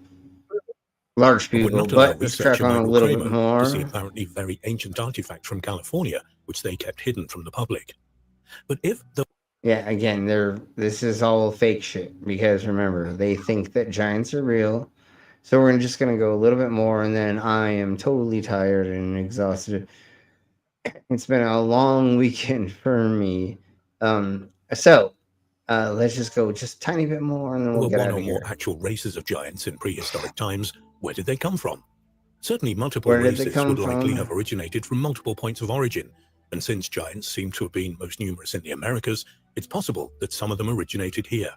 large people, but let's track on a little bit more. To see apparently very ancient artifact from California, which they kept hidden from the public. But if the again, this is all fake shit because remember, they think that giants are real. So we're just going to go a little bit more, and then I am totally tired and exhausted. It's been a long weekend for me. So let's just go just a tiny bit more, and then we'll get out of here. One or more actual races of giants in prehistoric times. Where did they come from? Certainly multiple races would likely have originated from multiple points of origin, and since giants seem to have been most numerous in the Americas, it's possible that some of them originated here.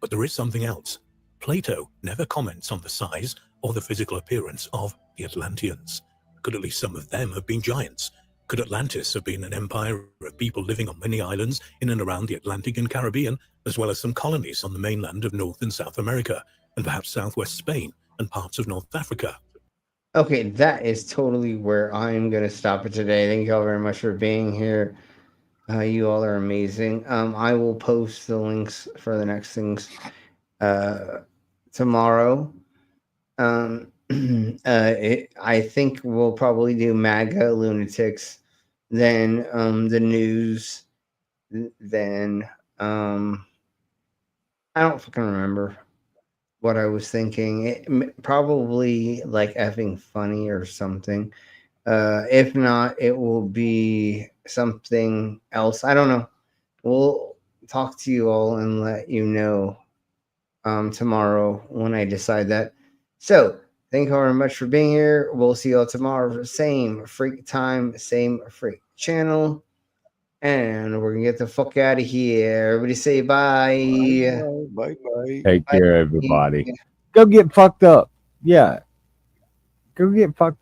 But there is something else. Plato never comments on the size or the physical appearance of the Atlanteans. Could at least some of them have been giants? Could Atlantis have been an empire of people living on many islands in and around the Atlantic and Caribbean, as well as some colonies on the mainland of North and South America, and perhaps southwest Spain and parts of North Africa? Okay, that is totally where I'm going to stop it today. Thank you all very much for being here. You all are amazing. I will post the links for the next things tomorrow. I think we'll probably do MAGA lunatics, then the news, then I don't fucking remember what I was thinking. It probably like effing funny or something. If not, it will be something else. I don't know. We'll talk to you all and let you know tomorrow when I decide that. So thank you very much for being here. We'll see you all tomorrow. Same freak time, same freak channel. And we're going to get the fuck out of here. Everybody say bye. Bye-bye. Take care, everybody. Go get fucked up. Yeah. Go get fucked up.